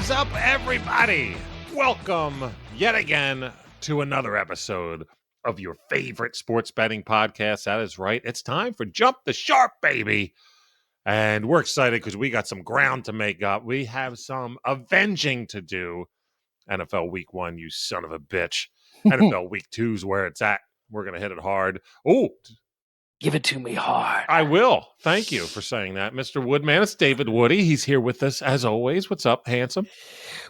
is up, everybody? Welcome yet again to another episode of your favorite sports betting podcast. That is right. It's time for Jump the Sharp, baby. And we're excited because we got some ground to make up. We have some avenging to do. NFL Week 1, you son of a bitch. NFL Week 2 is where it's at. We're going to hit it hard. Oh, give it to me hard. I will. Thank you for saying that, Mr. Woodman. It's David Woody. He's here with us as always. What's up, handsome?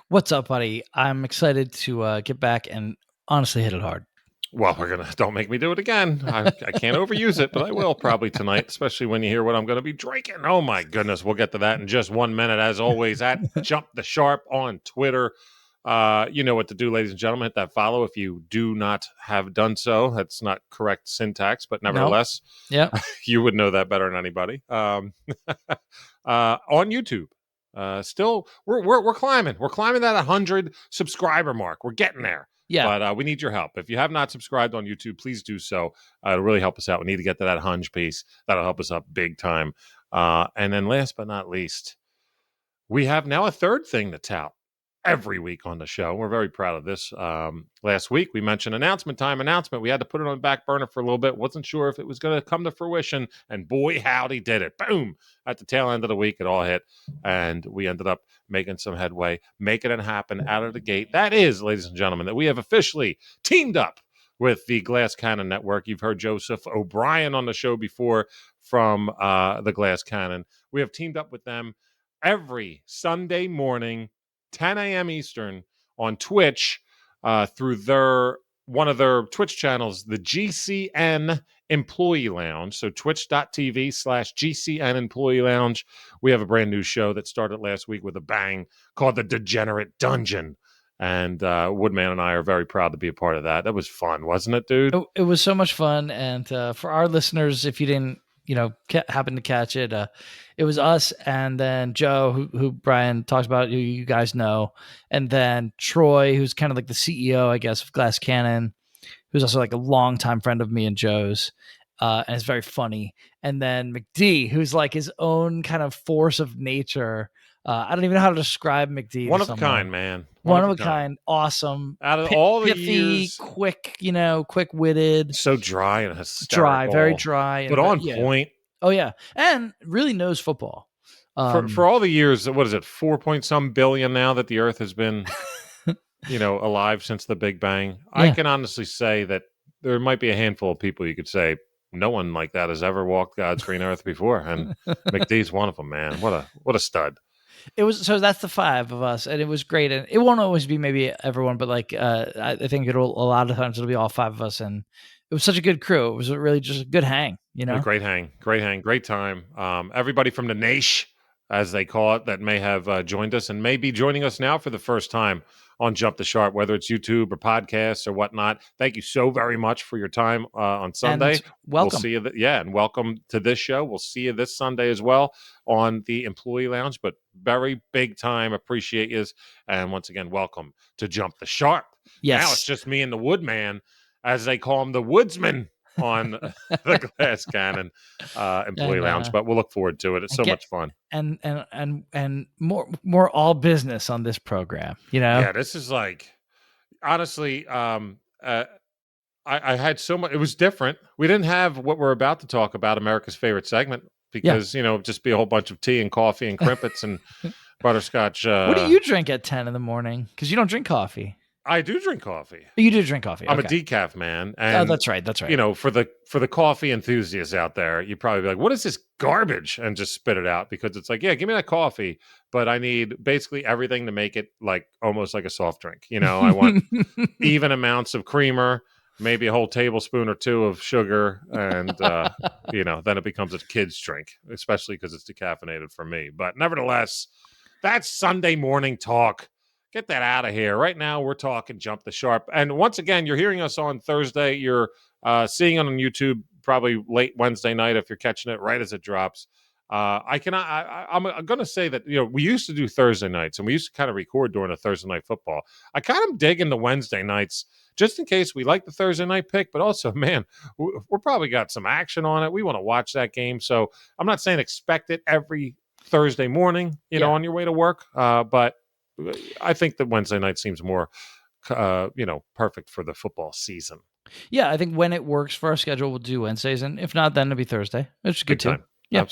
What's up, buddy? I'm excited to get back and honestly hit it hard. Well, don't make me do it again. I can't overuse it, but I will probably tonight, especially when you hear what I'm going to be drinking. Oh, my goodness. We'll get to that in just 1 minute. As always, at Jump the Sharp on Twitter. You know what to do, ladies and gentlemen. Hit that follow if you do not have done so. That's not correct syntax, but nevertheless, you would know that better than anybody. On YouTube. Still, we're climbing. We're climbing that 100 subscriber mark. We're getting there. Yeah. But we need your help. If you have not subscribed on YouTube, please do so. It'll really help us out. We need to get to that 100 piece. That'll help us up big time. And then last but not least, we have now a third thing to tout every week on the show. We're very proud of this. Last week, we mentioned announcement. We had to put it on the back burner for a little bit. Wasn't sure if it was going to come to fruition. And boy, howdy did it. Boom. At the tail end of the week, it all hit. And we ended up making some headway, making it happen out of the gate. That is, ladies and gentlemen, that we have officially teamed up with the Glass Cannon Network. You've heard Joseph O'Brien on the show before from the Glass Cannon. We have teamed up with them every Sunday morning, 10 a.m. Eastern on Twitch through one of their Twitch channels, the GCN Employee Lounge. So twitch.tv/GCN Employee Lounge. We have a brand new show that started last week with a bang called The Degenerate Dungeon. And Woodman and I are very proud to be a part of that. That was fun, wasn't it, dude? It was so much fun. And for our listeners, if you didn't, happen to catch it, it was us and then Joe, who Brian talks about, who you guys know, and then Troy, who's kind of like the CEO, I guess, of Glass Cannon, who's also like a longtime friend of me and Joe's, and is very funny. And then McD, who's like his own kind of force of nature. I don't even know how to describe McD. One of a kind, man. One of a kind. Awesome. Out of all the pithy, years, quick-witted. So dry and hysterical. Very dry. But on point. Oh, yeah. And really knows football. For all the years, what is it, 4-point-some billion now that the Earth has been, alive since the Big Bang? Yeah. I can honestly say that there might be a handful of people you could say, no one like that has ever walked God's green earth before. And McD's one of them, man. What a stud. It was, so that's the five of us, and it was great. And it won't always be maybe everyone, but I think a lot of times it'll be all five of us. And it was such a good crew. It was really just a good hang, A great hang, great time. Everybody from the Nation, as they call it, that may have joined us and may be joining us now for the first time on Jump the Sharp, whether it's YouTube or podcasts or whatnot. Thank you so very much for your time on Sunday. And welcome. We'll see you. And welcome to this show. We'll see you this Sunday as well on the Employee Lounge, but very big time. Appreciate you. And once again, welcome to Jump the Sharp. Yes. Now it's just me and the Woodman, as they call him, the Woodsman on the Glass Cannon Employee Lounge, but we'll look forward to it. It's so much fun. And more all business on this program, Yeah, this is like, honestly, I had so much. It was different. We didn't have what we're about to talk about, America's favorite segment, because just be a whole bunch of tea and coffee and crimpets and butterscotch. What do you drink at 10 in the morning? Because you don't drink coffee. I do drink coffee. You do drink coffee. I'm a decaf man. And, that's right. For the coffee enthusiasts out there, you'd probably be like, what is this garbage? And just spit it out, because it's like, yeah, give me that coffee, but I need basically everything to make it like almost like a soft drink. I want even amounts of creamer, maybe a whole tablespoon or two of sugar, and then it becomes a kid's drink, especially because it's decaffeinated for me. But nevertheless, that's Sunday morning talk. Get that out of here. Right now, we're talking Jump the Sharp. And once again, you're hearing us on Thursday. You're seeing it on YouTube probably late Wednesday night if you're catching it right as it drops. I'm going to say that, we used to do Thursday nights, and we used to kind of record during a Thursday night football. I kind of dig in the Wednesday nights, just in case we like the Thursday night pick, but also, man, we're probably got some action on it. We want to watch that game. So I'm not saying expect it every Thursday morning, on your way to work. But I think that Wednesday night seems more, perfect for the football season. Yeah, I think when it works for our schedule, we'll do Wednesdays, and if not, then it'll be Thursday, which is good too. Yeah,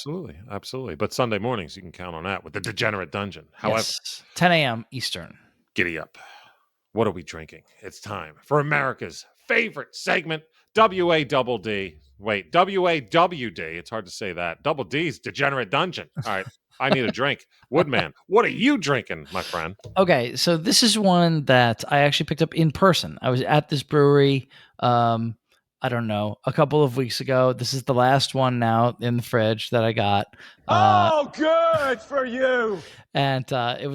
absolutely. But Sunday mornings, you can count on that with the Degenerate Dungeon. However, yes, 10 a.m. Eastern. Giddy up. What are we drinking? It's time for America's favorite segment, WAWD. Wait, WAWD. It's hard to say that. Double D's Degenerate Dungeon. All right, I need a drink. Woodman, what are you drinking, my friend? Okay, so this is one that I actually picked up in person. I was at this brewery, I don't know, a couple of weeks ago. This is the last one now in the fridge that I got. Good for you. And it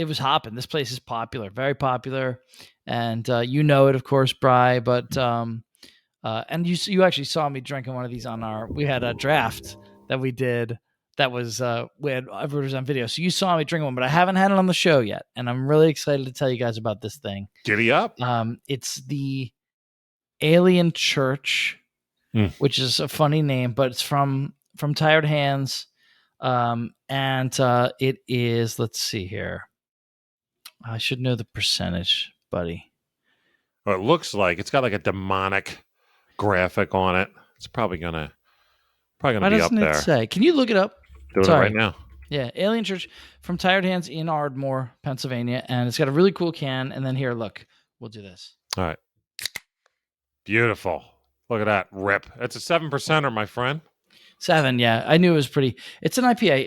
was hopping. This place is popular, very popular, and you know it, of course, Bri. But and you actually saw me drinking one of these we had a draft that we did. That was we had everybody was on video, so you saw me drink one, but I haven't had it on the show yet, and I'm really excited to tell you guys about this thing. Giddy up! It's the Alien Church, which is a funny name, but it's from Tired Hands, and it is. Let's see here. I should know the percentage, buddy. Well, it looks like it's got like a demonic graphic on it. It's probably gonna be up there. Why doesn't it say? Can you look it up? Doing it right now. Yeah, Alien Church from Tired Hands in Ardmore, Pennsylvania, and it's got a really cool can. And then here, look, we'll do this. All right, beautiful. Look at that rip. It's a 7%er, my friend. 7, yeah. I knew it was pretty. It's an IPA.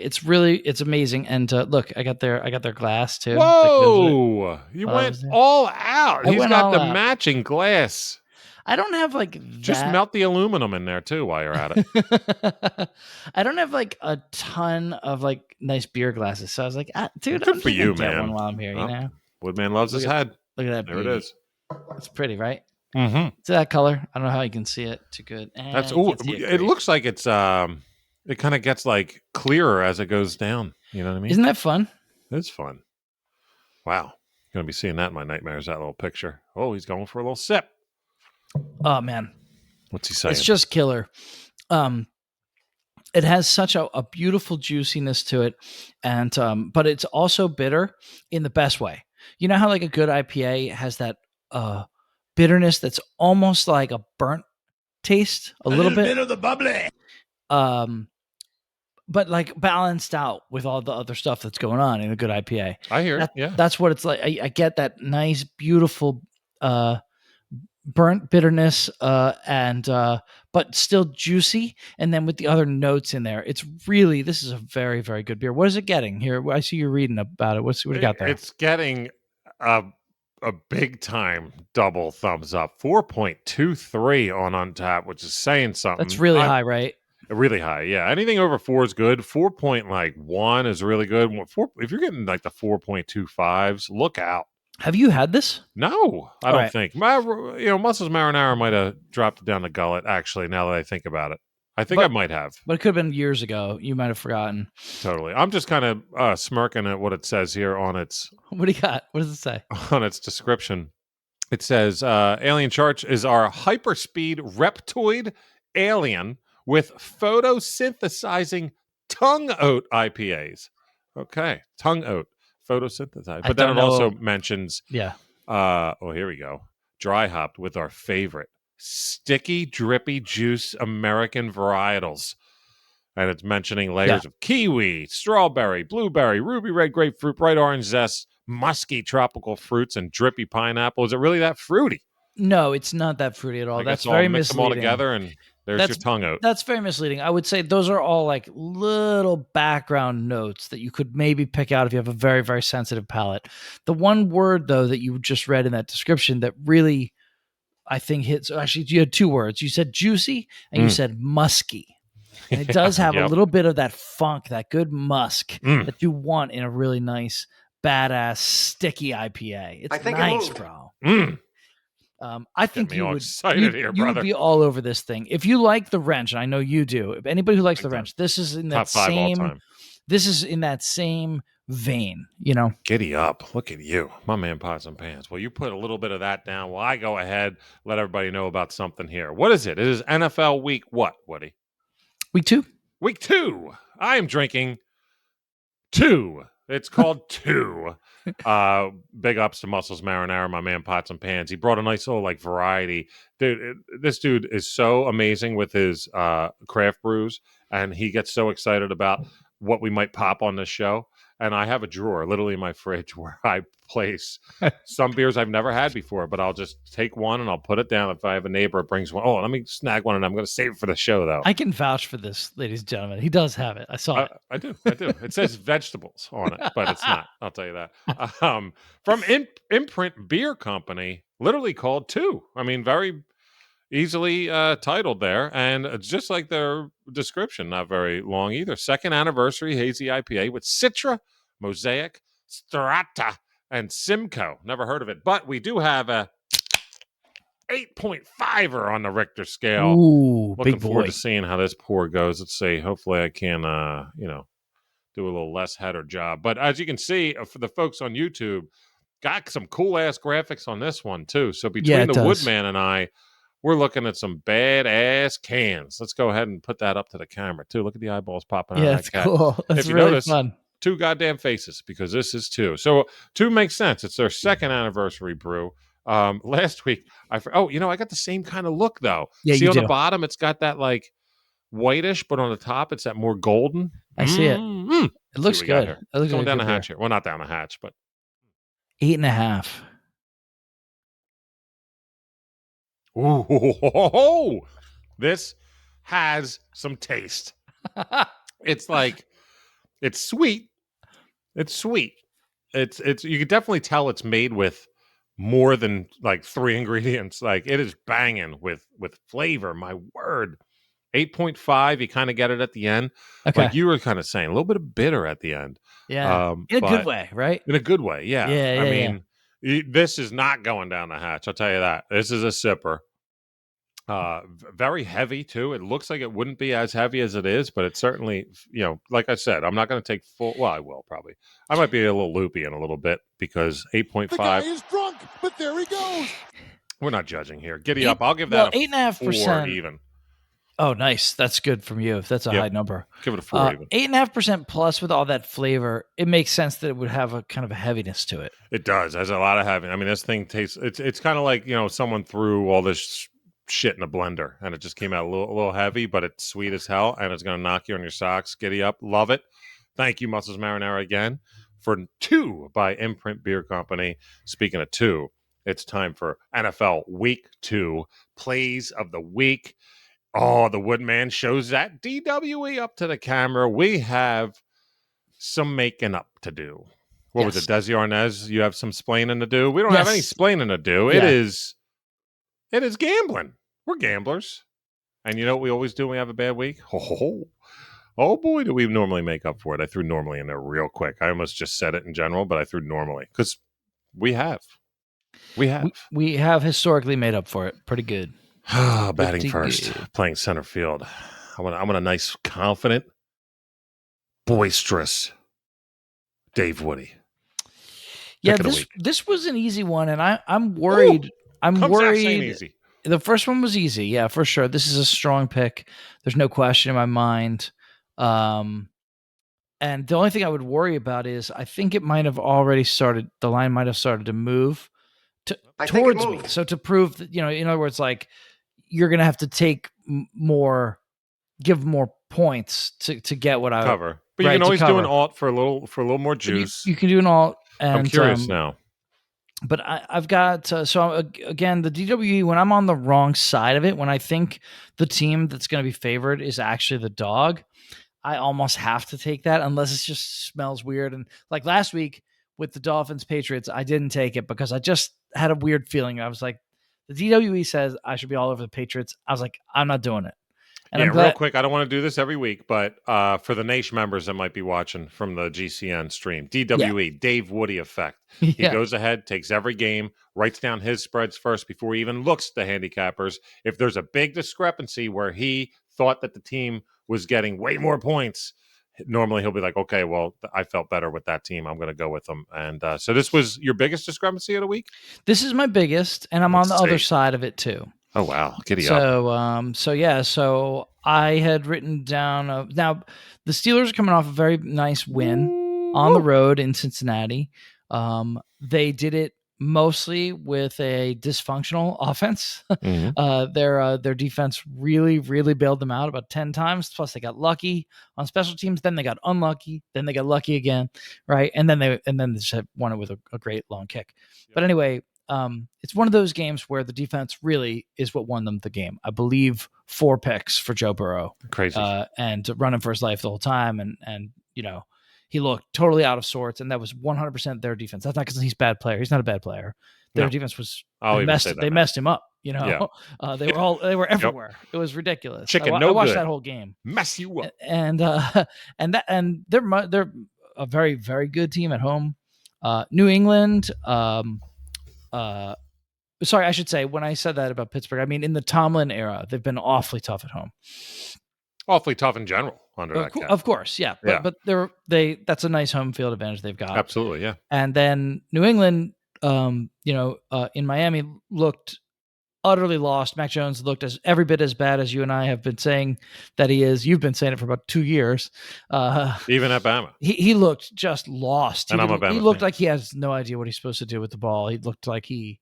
It's amazing. And look, I got their glass too. Whoa! You went all out. He's got the matching glass. I don't have like just melt the aluminum in there too while you're at it. I don't have like a ton of like nice beer glasses, so I was like, dude, good for you, man. One while I'm here, you know. Woodman loves his head. Look at that. There it is. It's pretty, right? Mm-hmm. It's that color. I don't know how you can see it too good. That's it looks like it's it kind of gets like clearer as it goes down. You know what I mean? Isn't that fun? It's fun. Wow, gonna be seeing that in my nightmares. That little picture. Oh, he's going for a little sip. Oh man, what's he saying? It's just killer. It has such a beautiful juiciness to it, and but it's also bitter in the best way. You know how like a good IPA has that bitterness that's almost like a burnt taste, a little bit of the bubbly. But like balanced out with all the other stuff that's going on in a good IPA. I hear it. Yeah, that's what it's like. I get that nice, beautiful burnt bitterness and but still juicy, and then with the other notes in there, this is a very, very good beer. What is it getting here? I see you're reading about it. What you got there? It's getting a big time double thumbs up, 4.23 on Untappd, which is saying something. That's really high, right? Really high, yeah. Anything over 4 is good. 4.1 is really good. If you're getting like the 4.25s, look out. Have you had this? No, I don't think. Muscles Marinara might have dropped it down the gullet, actually, now that I think about it. I think I might have. But it could have been years ago. You might have forgotten. Totally. I'm just kind of smirking at what it says here on its... What do you got? What does it say? On its description. It says, Alien Church is our hyperspeed reptoid alien with photosynthesizing tongue oat IPAs. Okay. Tongue oat. Photosynthesize. But then it also mentions, here we go. Dry hopped with our favorite sticky, drippy juice American varietals. And it's mentioning layers of kiwi, strawberry, blueberry, ruby red grapefruit, bright orange zest, musky tropical fruits, and drippy pineapple. Is it really that fruity? No, it's not that fruity at all. That's very misleading. Mix them all together and there's your tongue out. That's very misleading. I would say those are all like little background notes that you could maybe pick out if you have a very, very sensitive palate. The one word, though, that you just read in that description that really, I think, hits... Actually, you had 2 words. You said juicy and you said musky. And it does have a little bit of that funk, that good musk that you want in a really nice, badass, sticky IPA. It's nice, bro. I think you would be all over this thing. If you like the wrench, and I know you do, if anybody who likes the wrench, this is in that same vein, you know. Giddy up. Look at you. My man pots and pans. Well, you put a little bit of that down while I go ahead, let everybody know about something here. What is it? It is NFL week what, Woody? Week 2. Week 2. I am drinking 2 It's called 2. Big ups to Muscles Marinara, my man Pots and Pans. He brought a nice little like variety. Dude, this dude is so amazing with his craft brews, and he gets so excited about what we might pop on this show. And I have a drawer literally in my fridge where I place some beers I've never had before, but I'll just take one and I'll put it down. If I have a neighbor that brings one, let me snag one, and I'm going to save it for the show, though. I can vouch for this, ladies and gentlemen. He does have it. I saw it. I do. It says vegetables on it, but it's not. I'll tell you that. From Imprint Beer Company, literally called 2. I mean, very easily titled there, and it's just like their description, not very long either. 2nd anniversary hazy IPA with Citra, Mosaic, Strata, and Simcoe. Never heard of it, but we do have a 8.5er on the Richter scale. Ooh, looking big forward boy. to seeing how this pour goes. Let's see. Hopefully, I can do a little less header job. But as you can see, for the folks on YouTube, got some cool ass graphics on this one too. So between the Woodman and I, we're looking at some badass cans. Let's go ahead and put that up to the camera too. Look at the eyeballs popping out of that cat. Cool. That's if you really notice, fun. 2 goddamn faces, because this is 2. So 2 makes sense. It's their 2nd anniversary brew. Last week, I got the same kind of look though. Yeah, see you on do. the bottom, it's got that like whitish, but on the top, it's that more golden. I see it. It looks good. It looks going like down the hatch here. Well, not down the hatch, but 8.5. Ooh, this has some taste. It's like, it's sweet. It's sweet. It's you can definitely tell it's made with more than like 3 ingredients. Like, it is banging with flavor. My word. 8.5, you kind of get it at the end. Okay. Like you were kind of saying, a little bit of bitter at the end. Yeah. In a good way, right? In a good way, yeah. Yeah, I mean, this is not going down the hatch. I'll tell you that. This is a sipper. Very heavy too. It looks like it wouldn't be as heavy as it is, but it's certainly, like I said, I'm not going to take full. Well, I will probably. I might be a little loopy in a little bit because 8.5. The guy is drunk, but there he goes. We're not judging here. Giddy up. I'll give that 8.5% even. Oh, nice. That's good from you. If that's a high number, give it a 4 even. 8.5% plus with all that flavor, it makes sense that it would have a kind of a heaviness to it. It does. It has a lot of heavy. I mean, this thing tastes. It's kind of like someone threw all this shit in a blender and it just came out a little heavy, but it's sweet as hell and it's going to knock you on your socks. Giddy up. Love it. Thank you, Muscles Marinara, again for 2 by Imprint Beer Company. Speaking of 2, it's time for NFL Week 2 plays of the week. Oh, the Woodman shows that DWE up to the camera. We have some making up to do. What was it, Desi Arnaz? You have some splaining to do? We don't have any splaining to do. Yeah. It is gambling. We're gamblers. And you know what we always do when we have a bad week? Oh boy, do we normally make up for it. I threw normally in there real quick. I almost just said it in general, but I threw normally because we have. We have historically made up for it. Pretty good. Batting first, playing center field. I want a nice, confident, boisterous Dave Woody. Yeah, this was an easy one, and I'm worried. I'm worried. Easy. The first one was easy, yeah, for sure. This is a strong pick. There's no question in my mind. And the only thing I would worry about is I think it might have already started. The line might have started to move towards me. So to prove that, in other words, like you're going to have to take give more points to get what I cover. But you can always do an alt for a little more juice. You can do an alt. And, I'm curious now. But I've got again, the DWE, when I'm on the wrong side of it, when I think the team that's going to be favored is actually the dog, I almost have to take that unless it just smells weird. And like last week with the Dolphins Patriots, I didn't take it because I just had a weird feeling. I was like, the DWE says I should be all over the Patriots. I was like, I'm not doing it. And real quick, I don't want to do this every week, but for the Nation members that might be watching from the GCN stream, DWE, Dave Woody effect. He goes ahead, takes every game, writes down his spreads first before he even looks at the handicappers. If there's a big discrepancy where he thought that the team was getting way more points, normally he'll be like, okay, well, I felt better with that team. I'm going to go with them. And so this was your biggest discrepancy of the week? This is my biggest, and I'm on the other side of it too. Oh, wow. Giddy up. So I had written down now the Steelers are coming off a very nice win. on the road in Cincinnati. They did it mostly with a dysfunctional offense. Their defense really bailed them out about 10 times. Plus they got lucky on special teams. Then they got unlucky. Then they got lucky again. Right. And then they just won it with a great long kick. Yep. But anyway, it's one of those games where the defense really is what won them the game. I believe 4 picks for Joe Burrow. Crazy. And running for his life the whole time. And he looked totally out of sorts, and that was 100% their defense. That's not because he's a bad player. He's not a bad player. Their defense was they messed him up. They were everywhere. Yep. It was ridiculous. I watched that whole game. Mess you up. And they're a very, very good team at home. New England. Sorry, I should say when I said that about Pittsburgh, I mean in the Tomlin era, they've been awfully tough at home. Awfully tough in general under that cap. Of course, yeah. But that's a nice home field advantage they've got. Absolutely, yeah. And then New England, in Miami looked utterly lost. Mac Jones looked every bit as bad as you and I have been saying that he is. You've been saying it for about 2 years. Even at Bama. He looked just lost. And I'm a Bama He looked fan. Like he has no idea what he's supposed to do with the ball. He looked like he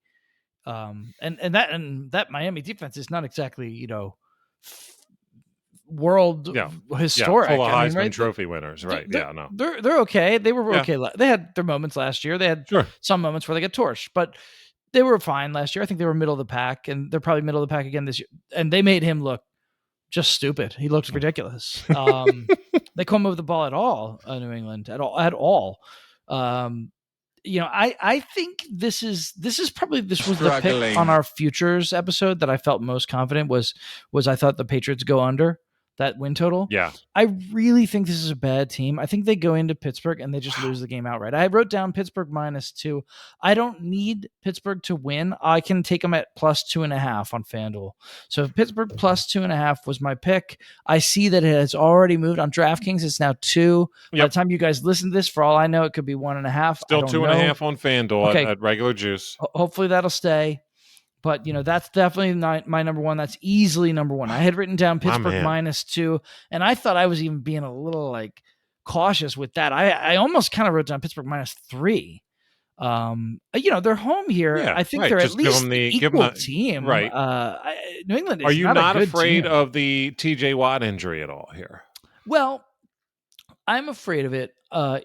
and that Miami defense is not exactly, world historic. Full of Heisman Trophy winners, right? They're okay. They were okay. They had their moments last year. They had some moments where they got torched, but they were fine last year. I think they were middle of the pack, and they're probably middle of the pack again this year. And they made him look just stupid. He looked ridiculous. They couldn't move the ball at all, New England at all. I think this was the pick on our futures episode that I felt most confident was I thought the Patriots go under that win total. Yeah. I really think this is a bad team. I think they go into Pittsburgh and they just lose the game outright. I wrote down Pittsburgh -2. I don't need Pittsburgh to win. I can take them at +2.5 on FanDuel. So Pittsburgh +2.5 was my pick. I see that it has already moved on DraftKings. It's now 2. Yep. By the time you guys listen to this, for all I know, it could be 1.5. Still 2.5 on FanDuel at regular juice. Hopefully that'll stay. But, that's definitely my number one. That's easily number one. I had written down Pittsburgh -2, and I thought I was even being a little, cautious with that. I almost kind of wrote down Pittsburgh -3. They're home here. Yeah, I think they're at least the equal team. Right. New England is Are you not afraid team. of the TJ Watt injury at all here? Well, I'm afraid of it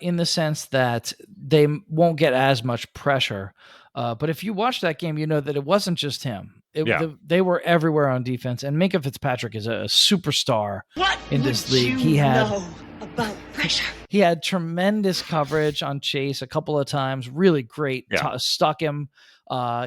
in the sense that they won't get as much pressure. But if you watch that game, you know that it wasn't just him. They were everywhere on defense. And Minkah Fitzpatrick is a superstar in this league. He had about pressure. He had tremendous coverage on Chase a couple of times. Really great. Stuck him.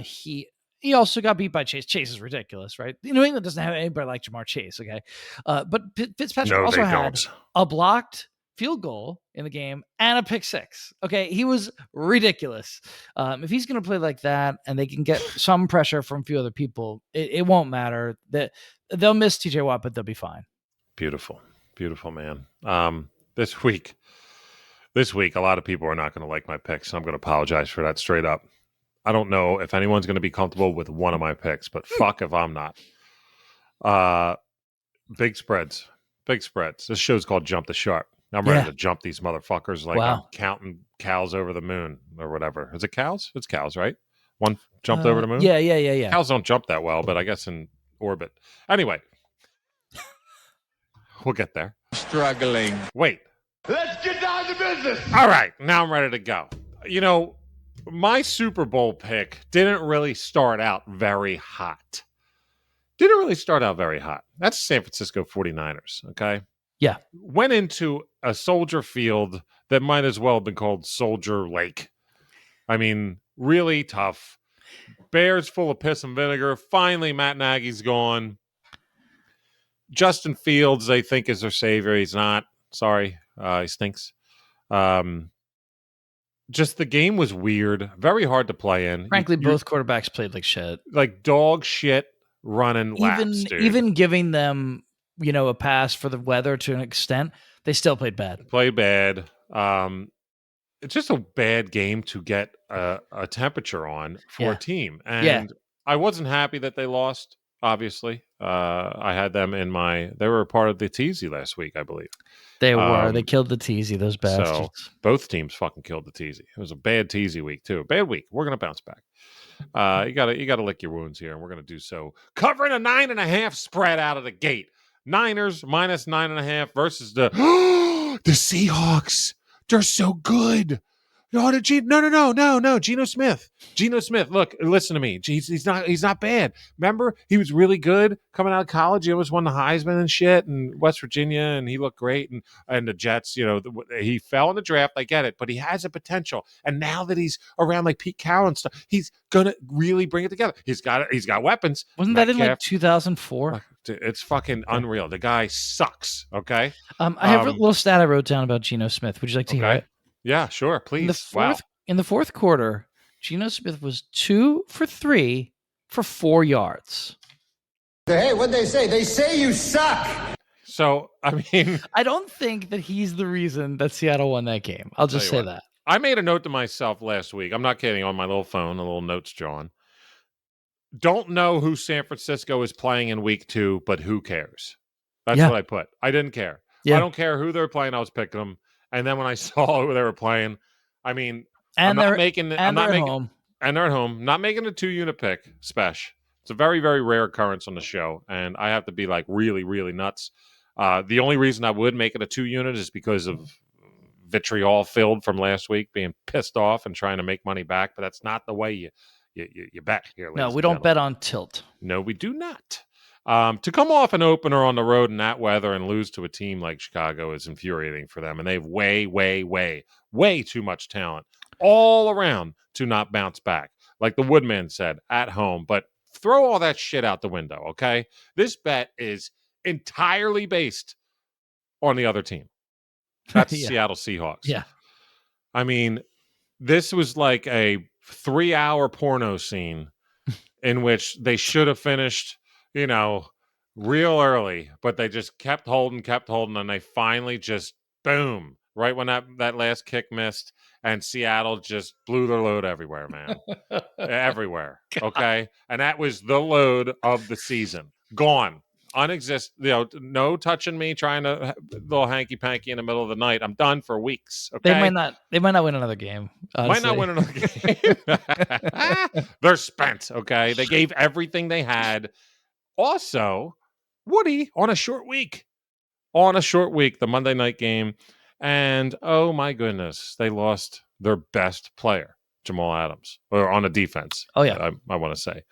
He also got beat by Chase. Chase is ridiculous, right? New England doesn't have anybody like Jamar Chase. Okay, but Fitzpatrick also had a blocked field goal in the game and a pick 6. Okay, he was ridiculous. If he's going to play like that and they can get some pressure from a few other people, it won't matter. That they'll miss TJ Watt, but they'll be fine. Beautiful, man. This week, a lot of people are not going to like my picks. So I'm going to apologize for that straight up. I don't know if anyone's going to be comfortable with one of my picks, but fuck if I'm not. Big spreads. This show's called Jump the Shark. I'm ready to jump these motherfuckers like I'm counting cows over the moon or whatever. Is it cows? It's cows, right? One jumped over the moon? Yeah. Cows don't jump that well, but I guess in orbit. Anyway, we'll get there. Struggling. Wait. Let's get down to business. All right. Now I'm ready to go. My Super Bowl pick didn't really start out very hot. That's San Francisco 49ers, okay? Yeah. Went into a Soldier Field that might as well have been called Soldier Lake. I mean, really tough. Bears full of piss and vinegar. Finally, Matt Nagy's gone. Justin Fields, they think, is their savior. He's not. Sorry. He stinks. Just the game was weird. Very hard to play in. Frankly, both quarterbacks played like shit. Like dog shit running laps, dude. Even giving them, a pass for the weather to an extent, they still played bad. It's just a bad game to get a temperature on for a team. And I wasn't happy that they lost. obviously. I had them in they were a part of the Teasey last week, I believe. They were. They killed the Teasey, those bastards. So both teams fucking killed the Teasey. It was a bad Teasey week, too. Bad week. We're going to bounce back. You gotta lick your wounds here, and we're going to do so. Covering a 9.5 spread out of the gate. Niners minus 9.5 versus the Seahawks. They're so good. No. Geno Smith. Look, listen to me. He's not bad. Remember, he was really good coming out of college. He almost won the Heisman and shit in West Virginia, and he looked great. And the Jets, he fell in the draft. I get it, but he has a potential. And now that he's around like Pete Carroll and stuff, he's gonna really bring it together. He's got weapons. Wasn't that in like 2004? It's fucking unreal. The guy sucks. Okay. I have a little stat I wrote down about Geno Smith. Would you like to hear it? Yeah, sure, please. In the fourth quarter, Geno Smith was 2 for 3 for 4 yards. Hey, what'd they say? They say you suck. So, I mean, I don't think that he's the reason that Seattle won that game. I'll just say that. I made a note to myself last week. I'm not kidding, on my little phone, a little notes drawn. Don't know who San Francisco is playing in week 2, but who cares? That's what I put. I didn't care. Yeah. I don't care who they're playing. I was picking them. And then when I saw who they were playing, I mean, and they're at home. And they're at home. Not making a 2-unit pick, Spesh. It's a very, very rare occurrence on the show. And I have to be like really, really nuts. The only reason I would make it a 2-unit is because of vitriol filled from last week, being pissed off and trying to make money back. But that's not the way you bet here. No, we don't bet on tilt. No, we do not. To come off an opener on the road in that weather and lose to a team like Chicago is infuriating for them. And they have way too much talent all around to not bounce back. Like the Woodman said, at home. But throw all that shit out the window, okay? This bet is entirely based on the other team. That's the Seattle Seahawks. Yeah. I mean, this was like a 3-hour porno scene in which they should have finished real early, but they just kept holding, and they finally just, boom, right when that last kick missed, and Seattle just blew their load everywhere, man. Everywhere, okay? And that was the load of the season. Gone. No touching me, trying to little hanky-panky in the middle of the night. I'm done for weeks, okay? They might not win another game, honestly. Might not win another game. They're spent, okay? They gave everything they had. Also, Woody on a short week, the Monday night game. And, oh, my goodness, they lost their best player, Jamal Adams, or on a defense. Oh, yeah. I want to say.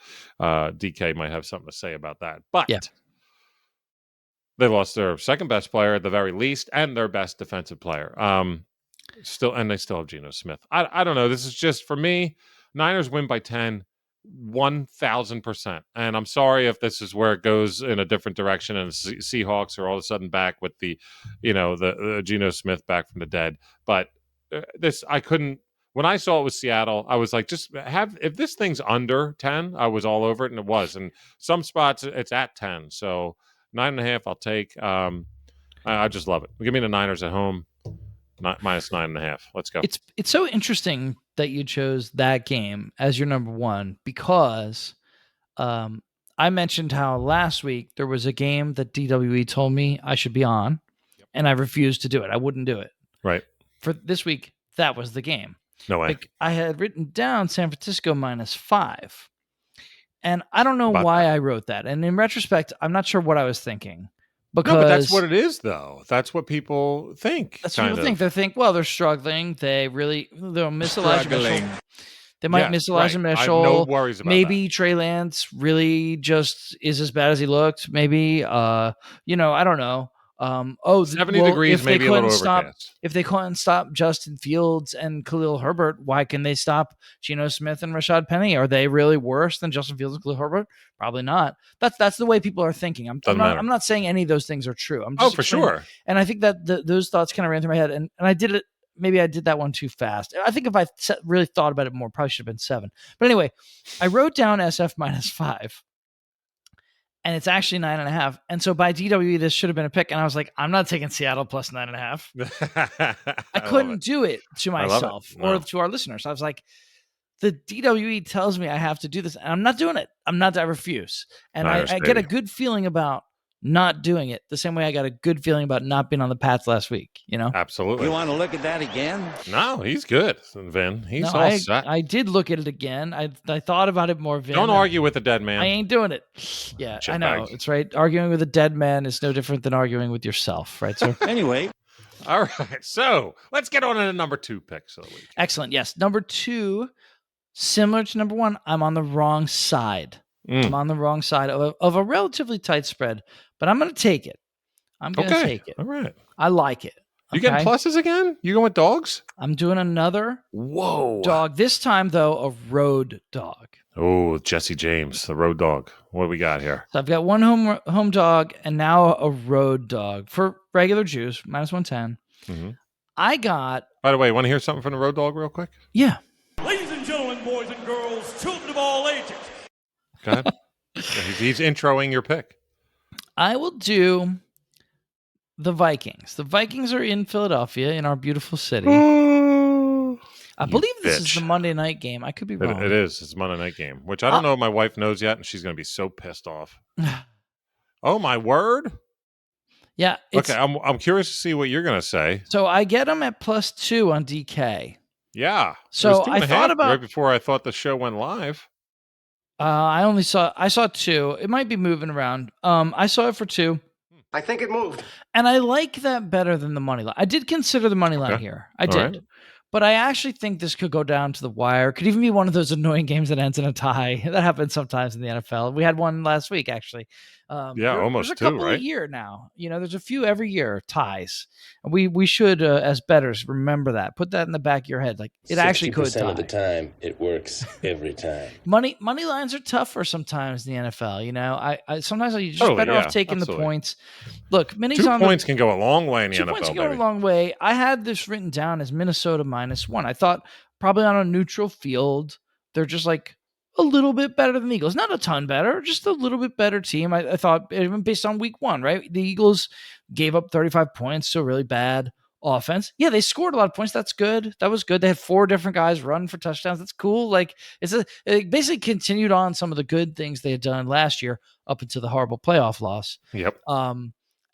DK might have something to say about that. But they lost their second best player at the very least and their best defensive player. They still have Geno Smith. I don't know. This is just, for me, Niners win by 10. 1,000%. And I'm sorry if this is where it goes in a different direction and the Seahawks are all of a sudden back with the Geno Smith back from the dead. But I couldn't, when I saw it was Seattle, I was like, if this thing's under 10, I was all over it, and it was. And some spots it's at 10. So 9.5 I'll take. I just love it. Give me the Niners at home. Minus 9.5. Let's go. It's so interesting that you chose that game as your number one, because I mentioned how last week there was a game that DWE told me I should be on, and I refused to do it. I wouldn't do it. Right. For this week, that was the game. No way. I had written down San Francisco -5, and I don't know why I wrote that. And in retrospect, I'm not sure what I was thinking. Because no, but that's what it is, though. That's what people think. That's what people think. They think, well, they're struggling. They'll miss Elijah Mitchell. They might miss Elijah Mitchell. I have no worries about maybe that. Trey Lance really just is as bad as he looked. Maybe, I don't know. 70 degrees, maybe a little overcast. If they couldn't stop Justin Fields and Khalil Herbert, why can they stop Geno Smith and Rashad Penny? Are they really worse than Justin Fields and Khalil Herbert? Probably not. That's the way people are thinking. I'm not saying any of those things are true. I'm just for sure. And I think that those thoughts kind of ran through my head, and I did it. Maybe I did that one too fast. I think if I really thought about it more, probably should have been 7. But anyway, I wrote down SF -5. And it's actually 9.5. And so by DWE, this should have been a pick. And I was like, I'm not taking Seattle plus 9.5. I couldn't do it to myself or to our listeners. I was like, the DWE tells me I have to do this, and I'm not doing it. I refuse. And I get a good feeling about not doing it the same way I got a good feeling about not being on the Pats last week, Absolutely. You want to look at that again? No, he's good, Vin. He's all set. I did look at it again. I thought about it more, Vin. Don't argue with a dead man. I ain't doing it. Yeah, I know. It's right. Arguing with a dead man is no different than arguing with yourself, right, sir? Anyway. All right. So let's get on to the number 2 picks of the week. Excellent. Yes. Number 2, similar to number 1, I'm on the wrong side. I'm on the wrong side of a relatively tight spread, but I'm going to take it. I'm going to take it. All right. I like it. You getting pluses again? You going with dogs? I'm doing another dog. This time, though, a road dog. Oh, Jesse James, the road dog. What do we got here? So I've got one home dog and now a road dog for regular juice, -110. Mm-hmm. I got... By the way, want to hear something from the road dog real quick? Yeah. Ladies and gentlemen, boys and girls, children of all ages. Go ahead. He's introing your pick. I will do the Vikings. The Vikings are in Philadelphia, in our beautiful city. I believe this is the Monday night game. I could be wrong. It is. It's a Monday night game, which I don't know if my wife knows yet, and she's going to be so pissed off. Oh, my word. Yeah. Okay, I'm curious to see what you're going to say. So I get them at +2 on DK. Yeah. So I thought about... Right before I thought the show went live. I saw 2. It might be moving around. I saw it for 2. I think it moved. And I like that better than the money line. I did consider the money line here. I did. Right. But I actually think this could go down to the wire. Could even be one of those annoying games that ends in a tie. That happens sometimes in the NFL. We had one last week, actually. Almost there's a 2, couple right? a year now. There's a few every year, ties. We should, as bettors, remember that. Put that in the back of your head. Like, it actually could tie. 60% of the time, it works every time. Money lines are tougher sometimes in the NFL. I sometimes you're just better off taking the points. Look, 2 points can go a long way in the NFL. 2 points can go a long way. I had this written down as Minnesota -1. I thought probably on a neutral field, they're just like a little bit better than the Eagles. Not a ton better, just a little bit better team. I thought, even based on week 1, right? The Eagles gave up 35 points, so really bad offense. Yeah, they scored a lot of points. That's good. That was good. They had 4 different guys run for touchdowns. That's cool. Like, it basically continued on some of the good things they had done last year up until the horrible playoff loss. Yep.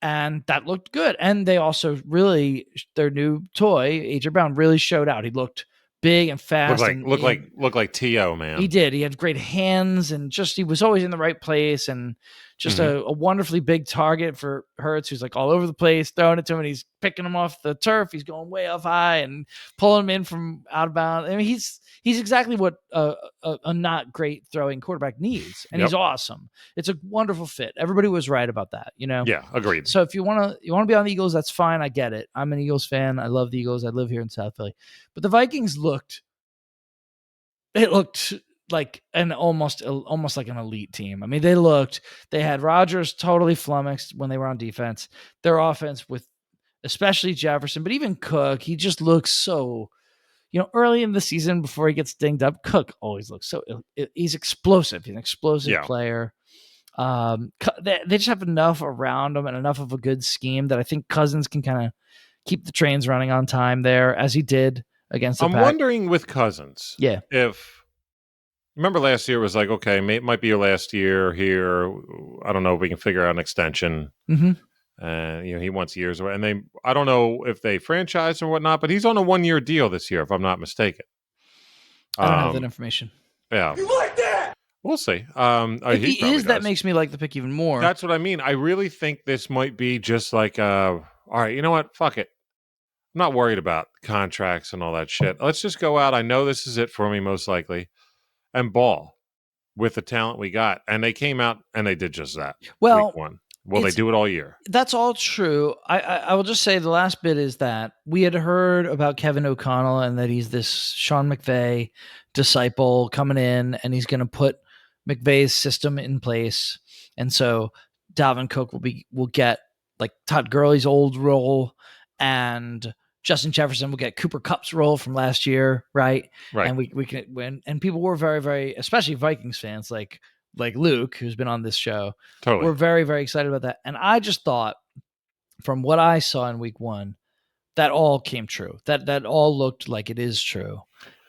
And that looked good. And they also really, their new toy, A.J. Brown, really showed out. He looked big and fast. Looked like T.O., man. He did. He had great hands and he was always in the right place and just a wonderfully big target for Hurts, who's like all over the place, throwing it to him, and he's picking him off the turf. He's going way up high and pulling him in from out of bounds. I mean, he's exactly what a not great throwing quarterback needs, and he's awesome. It's a wonderful fit. Everybody was right about that, Yeah, agreed. So if you want to be on the Eagles, that's fine. I get it. I'm an Eagles fan. I love the Eagles. I live here in South Philly, but the Vikings looked like almost like an elite team. I mean, they had Rodgers totally flummoxed when they were on defense. Their offense, with especially Jefferson, but even Cook, he just looks so, early in the season before he gets dinged up, Cook always looks so, he's explosive. He's an explosive player. They just have enough around him and enough of a good scheme that I think Cousins can kind of keep the trains running on time there, as he did against the Pack. Wondering with Cousins. Yeah. Remember last year was like, okay, it might be your last year here. I don't know if we can figure out an extension. Mm-hmm. He wants years away. And I don't know if they franchise or whatnot, but he's on a 1-year deal this year, if I'm not mistaken. I don't have that information. Yeah. You like that? We'll see. If he is, that makes me like the pick even more. That's what I mean. I really think this might be just like, all right, you know what? Fuck it. I'm not worried about contracts and all that shit. Let's just go out. I know this is it for me, most likely. And ball with the talent we got. And they came out and they did just that. Well, week 1. Will they do it all year? That's all true. I will just say the last bit is that we had heard about Kevin O'Connell and that he's this Sean McVay disciple coming in and he's going to put McVay's system in place. And so Dalvin Cook will get like Todd Gurley's old role, and Justin Jefferson will get Cooper Kupp's role from last year, right? And we can win. And people were very, very, especially Vikings fans like Luke, who's been on this show, we're very, very excited about that. And I just thought, from what I saw in week 1, that all came true. That all looked like it is true.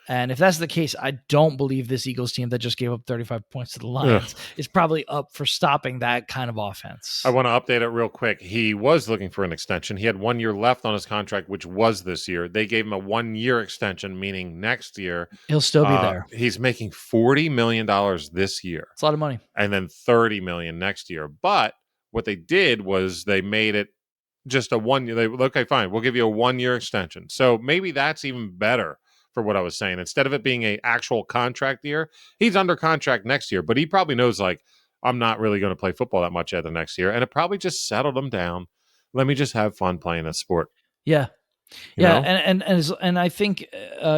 And if that's the case, I don't believe this Eagles team that just gave up 35 points to the Lions is probably up for stopping that kind of offense. I want to update it real quick. He was looking for an extension. He had 1 year left on his contract, which was this year. They gave him a 1 year extension, meaning next year he'll still be there. He's making $40 million this year. It's a lot of money. And then $30 million next year. But what they did was they made it just a 1 year. Okay, fine. We'll give you a 1 year extension. So maybe that's even better. For what I was saying, instead of it being a actual contract year, he's under contract next year, but he probably knows like I'm not really going to play football that much at the next year, and it probably just settled him down. Let me just have fun playing a sport. Yeah, and I think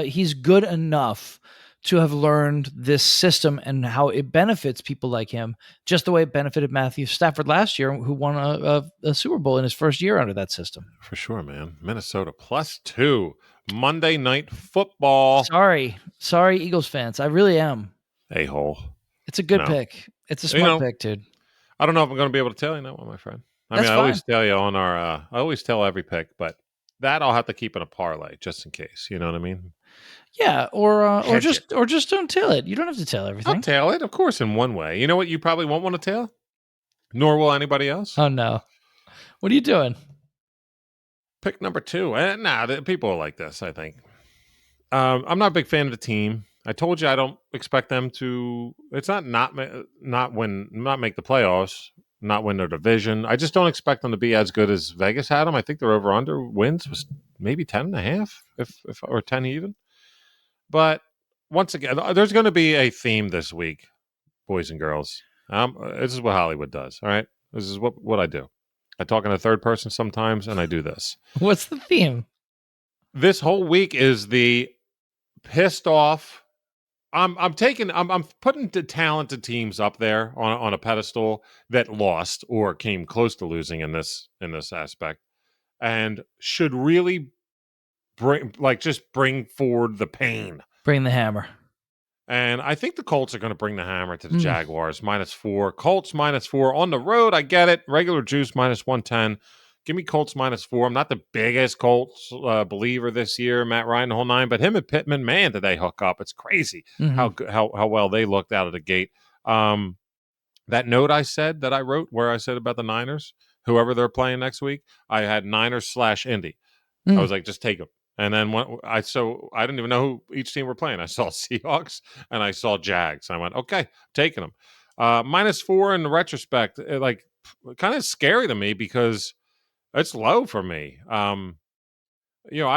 he's good enough to have learned this system and how it benefits people like him, just the way it benefited Matthew Stafford last year, who won a Super Bowl in his first year under that system. For sure, man. Minnesota +2. Monday Night Football. Sorry, Eagles fans. I really am. A-hole. It's a good pick. It's a smart pick, dude. I don't know if I'm going to be able to tell you that one, my friend. I always tell you on our, I always tell every pick, but that I'll have to keep in a parlay just in case. You know what I mean? Yeah, or just don't tell it. You don't have to tell everything. I'll tell it, of course, in one way. You know what you probably won't want to tell? Nor will anybody else. Oh, no. What are you doing? Pick number 2. People are like this, I think. I'm not a big fan of the team. I told you I don't expect them to. It's not make the playoffs, not win their division. I just don't expect them to be as good as Vegas had them. I think their over/under wins was maybe 10.5, if or 10 even. But once again, there's going to be a theme this week, boys and girls. This is what Hollywood does. All right, this is what I do. I talk in a third person sometimes, and I do this. What's the theme? This whole week is the pissed off. I'm putting the talented teams up there on a pedestal that lost or came close to losing in this aspect, and should really bring forward the pain. Bring the hammer. And I think the Colts are going to bring the hammer to the Jaguars. -4. Colts -4 on the road. I get it. Regular juice -110. Give me Colts -4. I'm not the biggest Colts believer this year. Matt Ryan, the whole 9. But him and Pittman, man, did they hook up. It's crazy how well they looked out of the gate. That note that I wrote where I said about the Niners, whoever they're playing next week, I had Niners/Indy. I was like, just take them. And then I didn't even know who each team were playing. I saw Seahawks and I saw Jags. I went, okay, taking them. -4 in the retrospect, kind of scary to me because it's low for me. I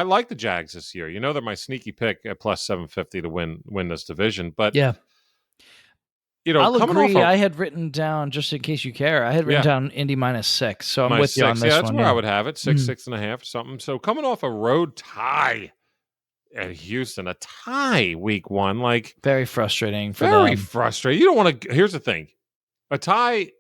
like the Jags this year. They're my sneaky pick at +750 to win this division. But yeah, I'll agree. I had written down, just in case you care, I had written down Indy -6. So I'm with you on this one. That's where I would have it, 6.5 or something. So coming off a road tie at Houston, a tie week 1, very frustrating for very them. frustrating. You don't want to. Here's the thing: a tie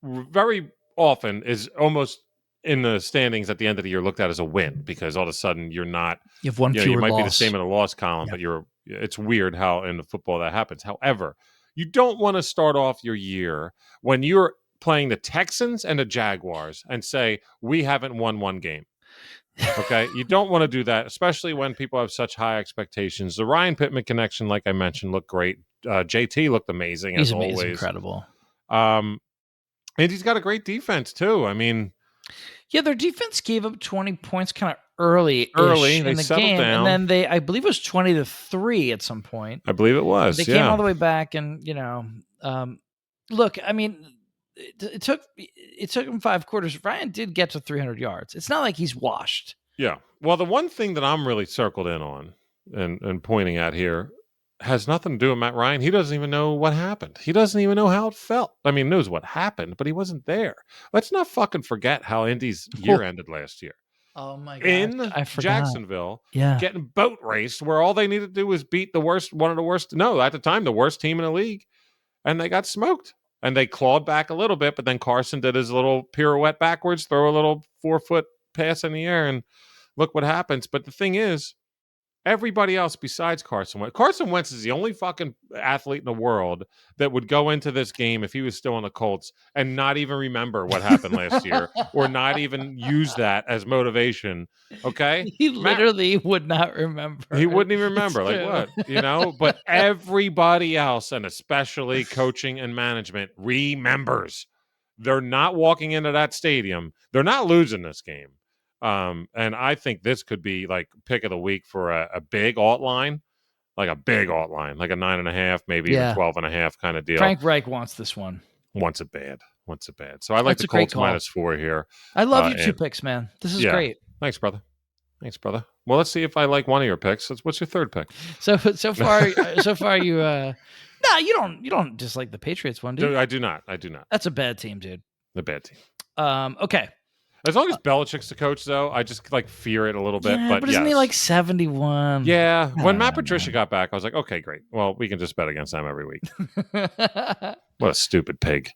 very often is almost in the standings at the end of the year looked at as a win because all of a sudden you're not. You have one fewer You might loss. be the same in the loss column, but it's weird how in the football that happens. However, you don't want to start off your year when you're playing the Texans and the Jaguars and say, we haven't won one game. Okay? You don't want to do that, especially when people have such high expectations. The Ryan Pittman connection, like I mentioned, looked great. JT looked amazing, as always. He's incredible. And he's got a great defense, too. I mean... Yeah, their defense gave up 20 points kind of early in the game, down. And then I believe it was 20-3 at some point. I believe it was. They came all the way back, and look, I mean, it took him 5 quarters. Ryan did get to 300 yards. It's not like he's washed. Yeah. Well, the one thing that I'm really circled in on and pointing at here has nothing to do with Matt Ryan. He doesn't even know what happened. He doesn't even know how it felt. I mean, he knows what happened, but he wasn't there. Let's not fucking forget how Indy's year ended last year. Oh my God. In I forgot. Jacksonville, getting boat raced where all they needed to do was beat one of the worst, at the time, the worst team in the league. And they got smoked. And they clawed back a little bit, but then Carson did his little pirouette backwards, throw a little 4-foot pass in the air, and look what happens. But the thing is, Everybody else besides Carson Wentz. Carson Wentz is the only fucking athlete in the world that would go into this game if he was still on the Colts and not even remember what happened last year or not even use that as motivation. Okay? He literally would not remember. He wouldn't even remember. Like what? But everybody else, and especially coaching and management, remembers. They're not walking into that stadium. They're not losing this game. And I think this could be like pick of the week for a big alt line, like a big alt line, like a 9.5, maybe even 12.5 kind of deal. Frank Reich wants this one. Wants it bad. So I like the Colts -4 here. I love you 2 picks, man. This is great. Thanks, brother. Well, let's see if I like one of your picks. What's your third pick? So far you no, you don't dislike the Patriots one, do you? I do not. That's a bad team, dude. The bad team. Okay. As long as Belichick's the coach, though, I just fear it a little bit. But isn't he like 71? Yeah. When Matt Patricia got back, I was like, okay, great. Well, we can just bet against them every week. What a stupid pig.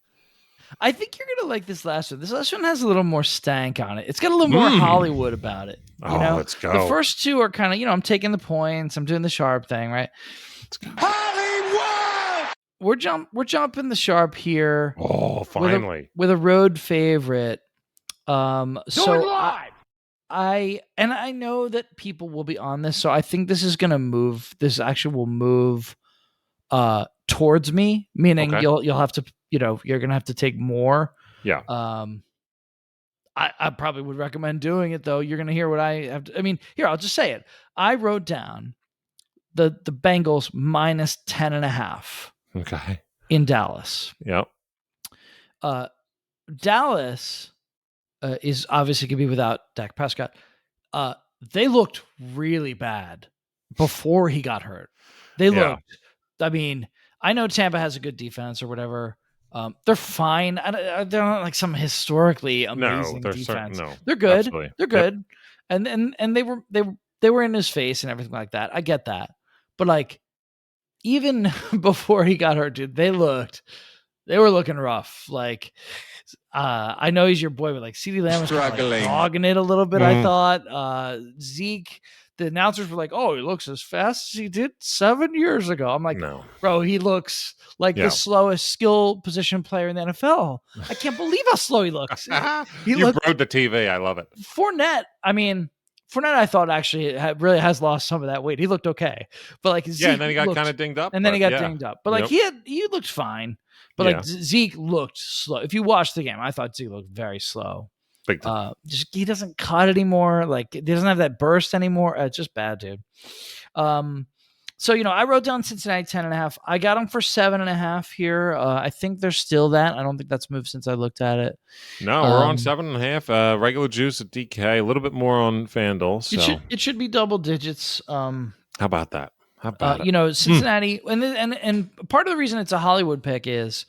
I think you're gonna like this last one. This last one has a little more stank on it. It's got a little more Hollywood about it. Let's go. The first two are kind of, I'm taking the points. I'm doing the sharp thing, right? Let's go. Hollywood! We're jumping the sharp here. Oh, finally. With a road favorite. Live. I know that people will be on this, so I think this is gonna move. This actually will move towards me, meaning you'll have to, you're gonna have to take more. Yeah. I probably would recommend doing it though. You're gonna hear what I have to. I mean, here, I'll just say it. I wrote down the Bengals -10.5. Okay. In Dallas. Yep. Dallas is obviously going to be without Dak Prescott. They looked really bad before he got hurt. They looked, I mean, I know Tampa has a good defense or whatever. They're fine. They're not like some historically amazing defense. They're good. Absolutely. They're good. Yep. And they were in his face and everything like that. I get that. But like, even before he got hurt, dude, they were looking rough. Like, I know he's your boy, but like CeeDee Lamb was struggling, dogging it a little bit. I thought Zeke, the announcers were like, "Oh, he looks as fast as he did 7 years ago." I'm like, "No, bro, he looks like the slowest skill position player in the NFL." I can't believe how slow he looks. You broke the TV. I love it. Fournette, I thought actually really has lost some of that weight. He looked okay, but like Zeke and then he got kind of dinged up. And then he got dinged up, but like he looked fine. But like Zeke looked slow. If you watch the game, I thought Zeke looked very slow. Big time. Just he doesn't cut anymore. Like he doesn't have that burst anymore. It's just bad, dude. So I wrote down Cincinnati 10.5. I got them for 7.5 here. I think they're still that. I don't think that's moved since I looked at it. No, we're on 7.5. Regular juice at DK. A little bit more on FanDuel. So it should be double digits. How about that? How about it? Cincinnati, and part of the reason it's a Hollywood pick is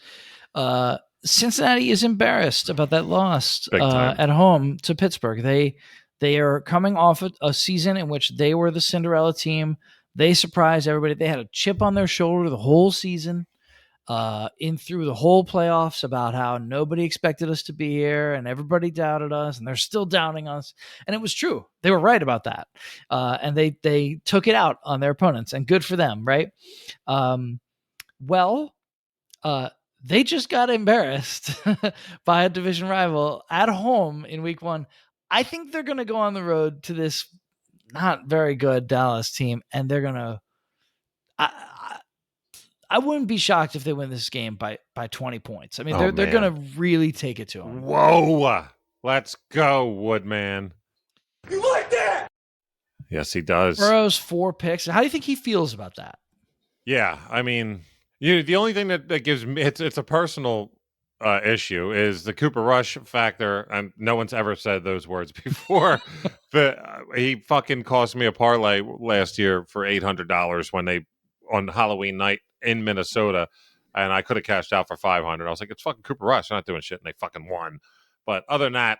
Cincinnati is embarrassed about that loss at home to Pittsburgh. They are coming off a season in which they were the Cinderella team. They surprised everybody. They had a chip on their shoulder the whole season, through the whole playoffs, about how nobody expected us to be here and everybody doubted us, and they're still doubting us. And it was true. They were right about that. And they took it out on their opponents, and good for them, right? They just got embarrassed by a division rival at home in week 1. I think they're going to go on the road to this not very good Dallas team, and they're going to I wouldn't be shocked if they win this game by 20 points. I mean, they're going to really take it to them. Whoa. Let's go, Woodman. You like that? Yes, he does. Burrow's 4 picks. How do you think he feels about that? Yeah, I mean, the only thing that gives me, it's a personal issue, is the Cooper Rush factor, and no one's ever said those words before. He fucking cost me a parlay last year for $800 on Halloween night in Minnesota, and I could have cashed out for $500. I was like, it's fucking Cooper Rush. I'm not doing shit, and they fucking won. But other than that,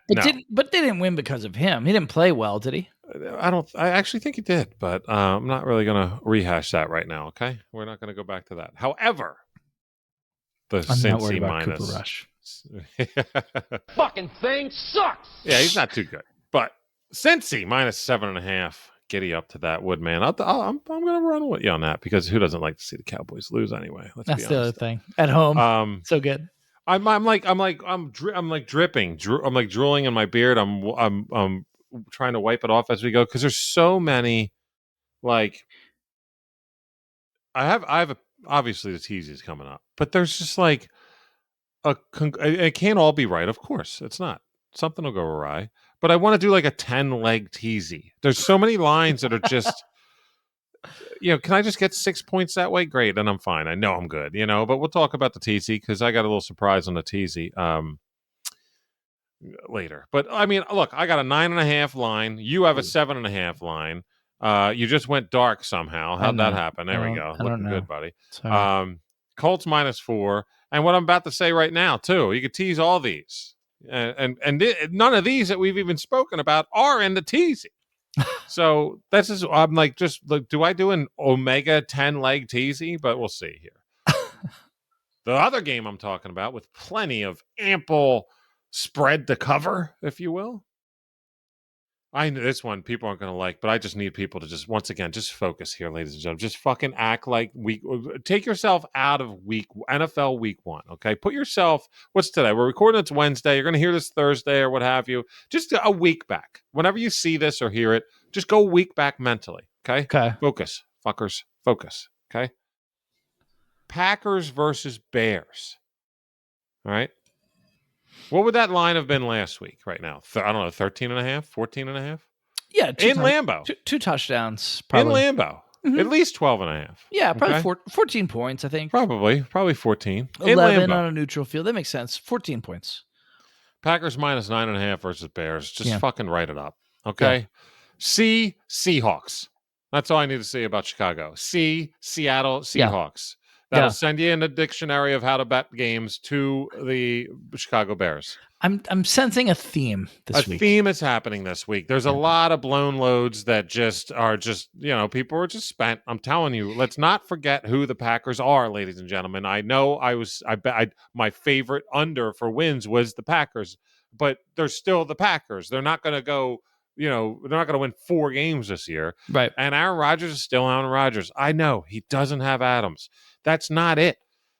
but they didn't win because of him. He didn't play well, did he? I actually think he did, but I'm not really going to rehash that right now. Okay, we're not going to go back to that. However, the Cincy minus Cooper Rush. Fucking thing sucks. Yeah, he's not too good, but Cincy minus 7.5. giddy up to that, Woodman. I'm going to run with you on that because who doesn't like to see the Cowboys lose anyway? That's the other thing. At home, so good. I'm dripping. I'm like drooling in my beard. I'm trying to wipe it off as we go because there's so many. Like, I have obviously the Teasey's coming up, but there's just like it can't all be right. Of course, it's not. Something will go awry. But I want to do like a 10-leg Teasey. There's so many lines that are just, can I just get 6 points that way? Great, and I'm fine. I know I'm good, But we'll talk about the Teasey because I got a little surprise on the Teasey later. But I mean, look, I got a 9.5 line. You have a 7.5 line. You just went dark somehow. How'd that happen? There we go. Looking good, buddy. Colts -4, and what I'm about to say right now too. You could tease all these. And none of these that we've even spoken about are in the Teasey. So that's just I'm like, do I do an Omega 10-leg Teasey? But we'll see here. The other game I'm talking about with plenty of ample spread to cover, if you will. I know this one people aren't going to like, but I just need people to just focus here, ladies and gentlemen. Just fucking act like take yourself out of NFL week 1, okay? Put yourself, what's today? We're recording, it's Wednesday. You're going to hear this Thursday or what have you. Just a week back. Whenever you see this or hear it, just go a week back mentally, okay? Okay. Focus, fuckers. Focus, okay? Packers versus Bears. All right? What would that line have been last week right now? I don't know, 13.5, 14.5? Yeah. In Lambeau. Two touchdowns, probably. In Lambeau. Mm-hmm. At least 12.5. Yeah, probably 14 points, I think. Probably 14. 11 on a neutral field. That makes sense. 14 points. Packers -9.5 versus Bears. Just fucking write it up. Okay? Yeah. Seahawks. That's all I need to say about Chicago. Seattle Seahawks. That'll send you in the dictionary of how to bet games to the Chicago Bears. I'm sensing a theme this week. A theme is happening this week. There's a lot of blown loads that are people are just spent. I'm telling you, let's not forget who the Packers are, ladies and gentlemen. I know my favorite under for wins was the Packers, but they're still the Packers. They're not going to go, they're not going to win 4 games this year. Right. And Aaron Rodgers is still Aaron Rodgers. I know he doesn't have Adams. That's not it.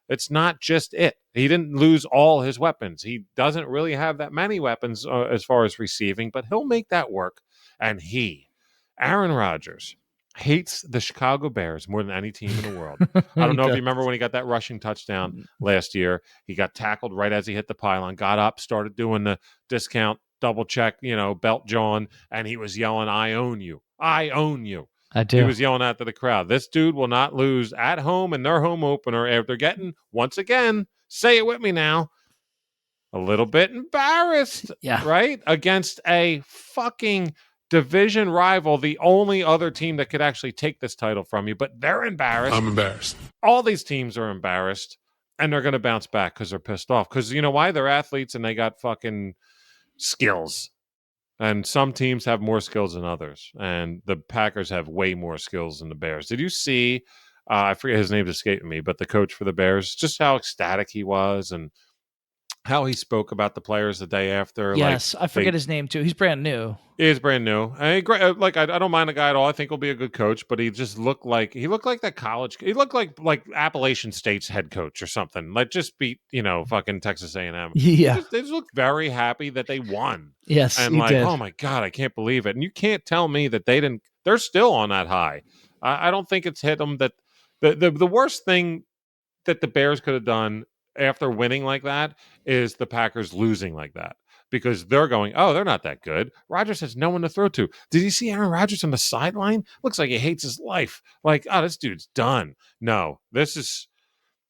It's not just it. He didn't lose all his weapons. He doesn't really have that many weapons as far as receiving, but he'll make that work. And Aaron Rodgers, hates the Chicago Bears more than any team in the world. I don't know if you remember when he got that rushing touchdown last year. He got tackled right as he hit the pylon, got up, started doing the discount, double check, belt John, and he was yelling, "I own you. I own you." I do. He was yelling that to the crowd. This dude will not lose at home in their home opener after getting, once again, say it with me now, a little bit embarrassed, right? Against a fucking division rival, the only other team that could actually take this title from you, but they're embarrassed. I'm embarrassed. All these teams are embarrassed, and they're going to bounce back because they're pissed off. Because you know why? They're athletes, and they got fucking skills. And some teams have more skills than others. And the Packers have way more skills than the Bears. Did you see, I forget his name's escaping me, but the coach for the Bears, just how ecstatic he was and how he spoke about the players the day after. Yes, I forget his name too. He's brand new. He is brand new. I don't mind the guy at all. I think he'll be a good coach, but he just looked like that college. He looked like Appalachian State's head coach or something. Like just beat fucking Texas A&M. Yeah, they just looked very happy that they won. Yes, and did. Oh my god, I can't believe it. And you can't tell me that they didn't. They're still on that high. I don't think it's hit them. That the worst thing that the Bears could have done after winning like that is the Packers losing like that. Because they're going, oh, they're not that good. Rodgers has no one to throw to. Did you see Aaron Rodgers on the sideline? Looks like he hates his life. Like, oh, this dude's done. No, this is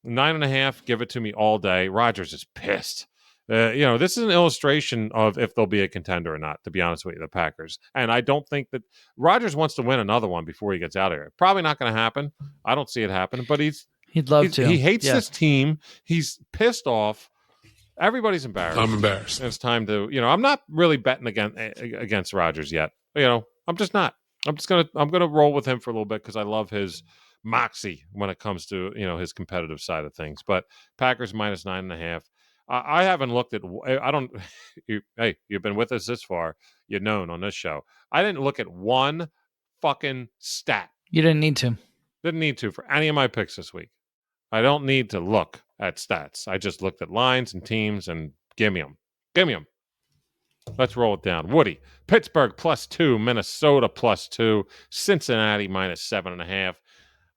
9.5. Give it to me all day. Rodgers is pissed. This is an illustration of if they'll be a contender or not, to be honest with you, the Packers. And I don't think that Rodgers wants to win another one before he gets out of here. Probably not going to happen. I don't see it happening, but he'd love to. He hates this team. He's pissed off. Everybody's embarrassed. I'm embarrassed. It's time to, I'm not really betting against Rodgers yet. I'm just not. I'm gonna roll with him for a little bit because I love his moxie when it comes to his competitive side of things. But Packers minus 9.5. I haven't looked at. I don't. Hey, you've been with us this far. You're known on this show. I didn't look at one fucking stat. You didn't need to. Didn't need to for any of my picks this week. I don't need to look at stats. I just looked at lines and teams and give me them. Give me them. Let's roll it down. Woody, Pittsburgh +2, Minnesota +2, Cincinnati -7.5.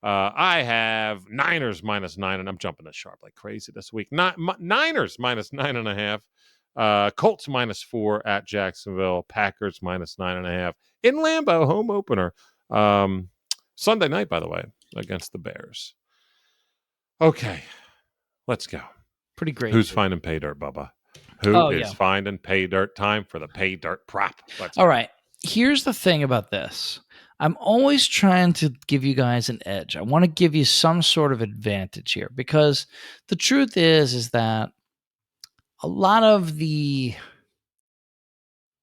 I have Niners -9, and I'm jumping the sharp like crazy this week. Niners -9.5. Colts -4 at Jacksonville. Packers -9.5 in Lambeau, home opener. Sunday night, by the way, against the Bears. Okay, let's go. Pretty great. Who's finding pay dirt, Bubba? Who is finding pay dirt? Time for the Paydirt Prop. All right. Here's the thing about this. I'm always trying to give you guys an edge. I want to give you some sort of advantage here because the truth is that a lot of the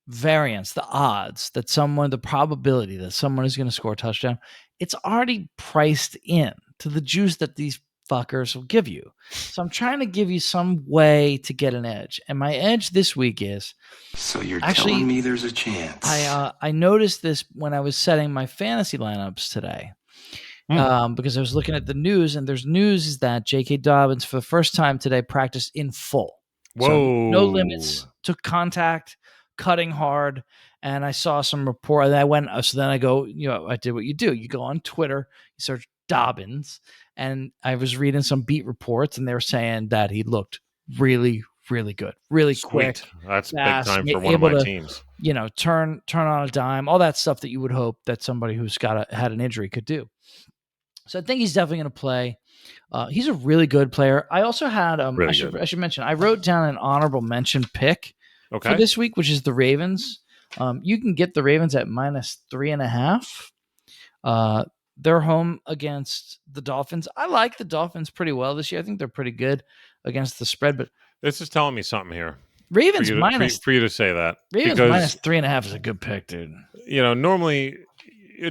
variance, the odds that the probability that someone is going to score a touchdown, it's already priced in to the juice that these fuckers will give you. So I'm trying to give you some way to get an edge. And my edge this week is... So you're telling me there's a chance. I noticed this when I was setting my fantasy lineups today. Because I was looking at the news, and there's news is that J.K. Dobbins, for the first time today, practiced in full. Whoa. So no limits, took contact, cutting hard. And I saw some report, and I go, I did what you do. You go on Twitter, you search Dobbins, and I was reading some beat reports, and they were saying that he looked really, really good, really quick. That's fast, big time for one of my teams. Turn on a dime, all that stuff that you would hope that somebody who's had an injury could do. So I think he's definitely going to play. He's a really good player. I also had I should mention, I wrote down an honorable mention pick for this week, which is the Ravens. You can get the Ravens at -3.5. They're home against the Dolphins. I like the Dolphins pretty well this year. I think they're pretty good against the spread. But this is telling me something here. Ravens for you to say that. Ravens because, -3.5 is a good pick, dude. Normally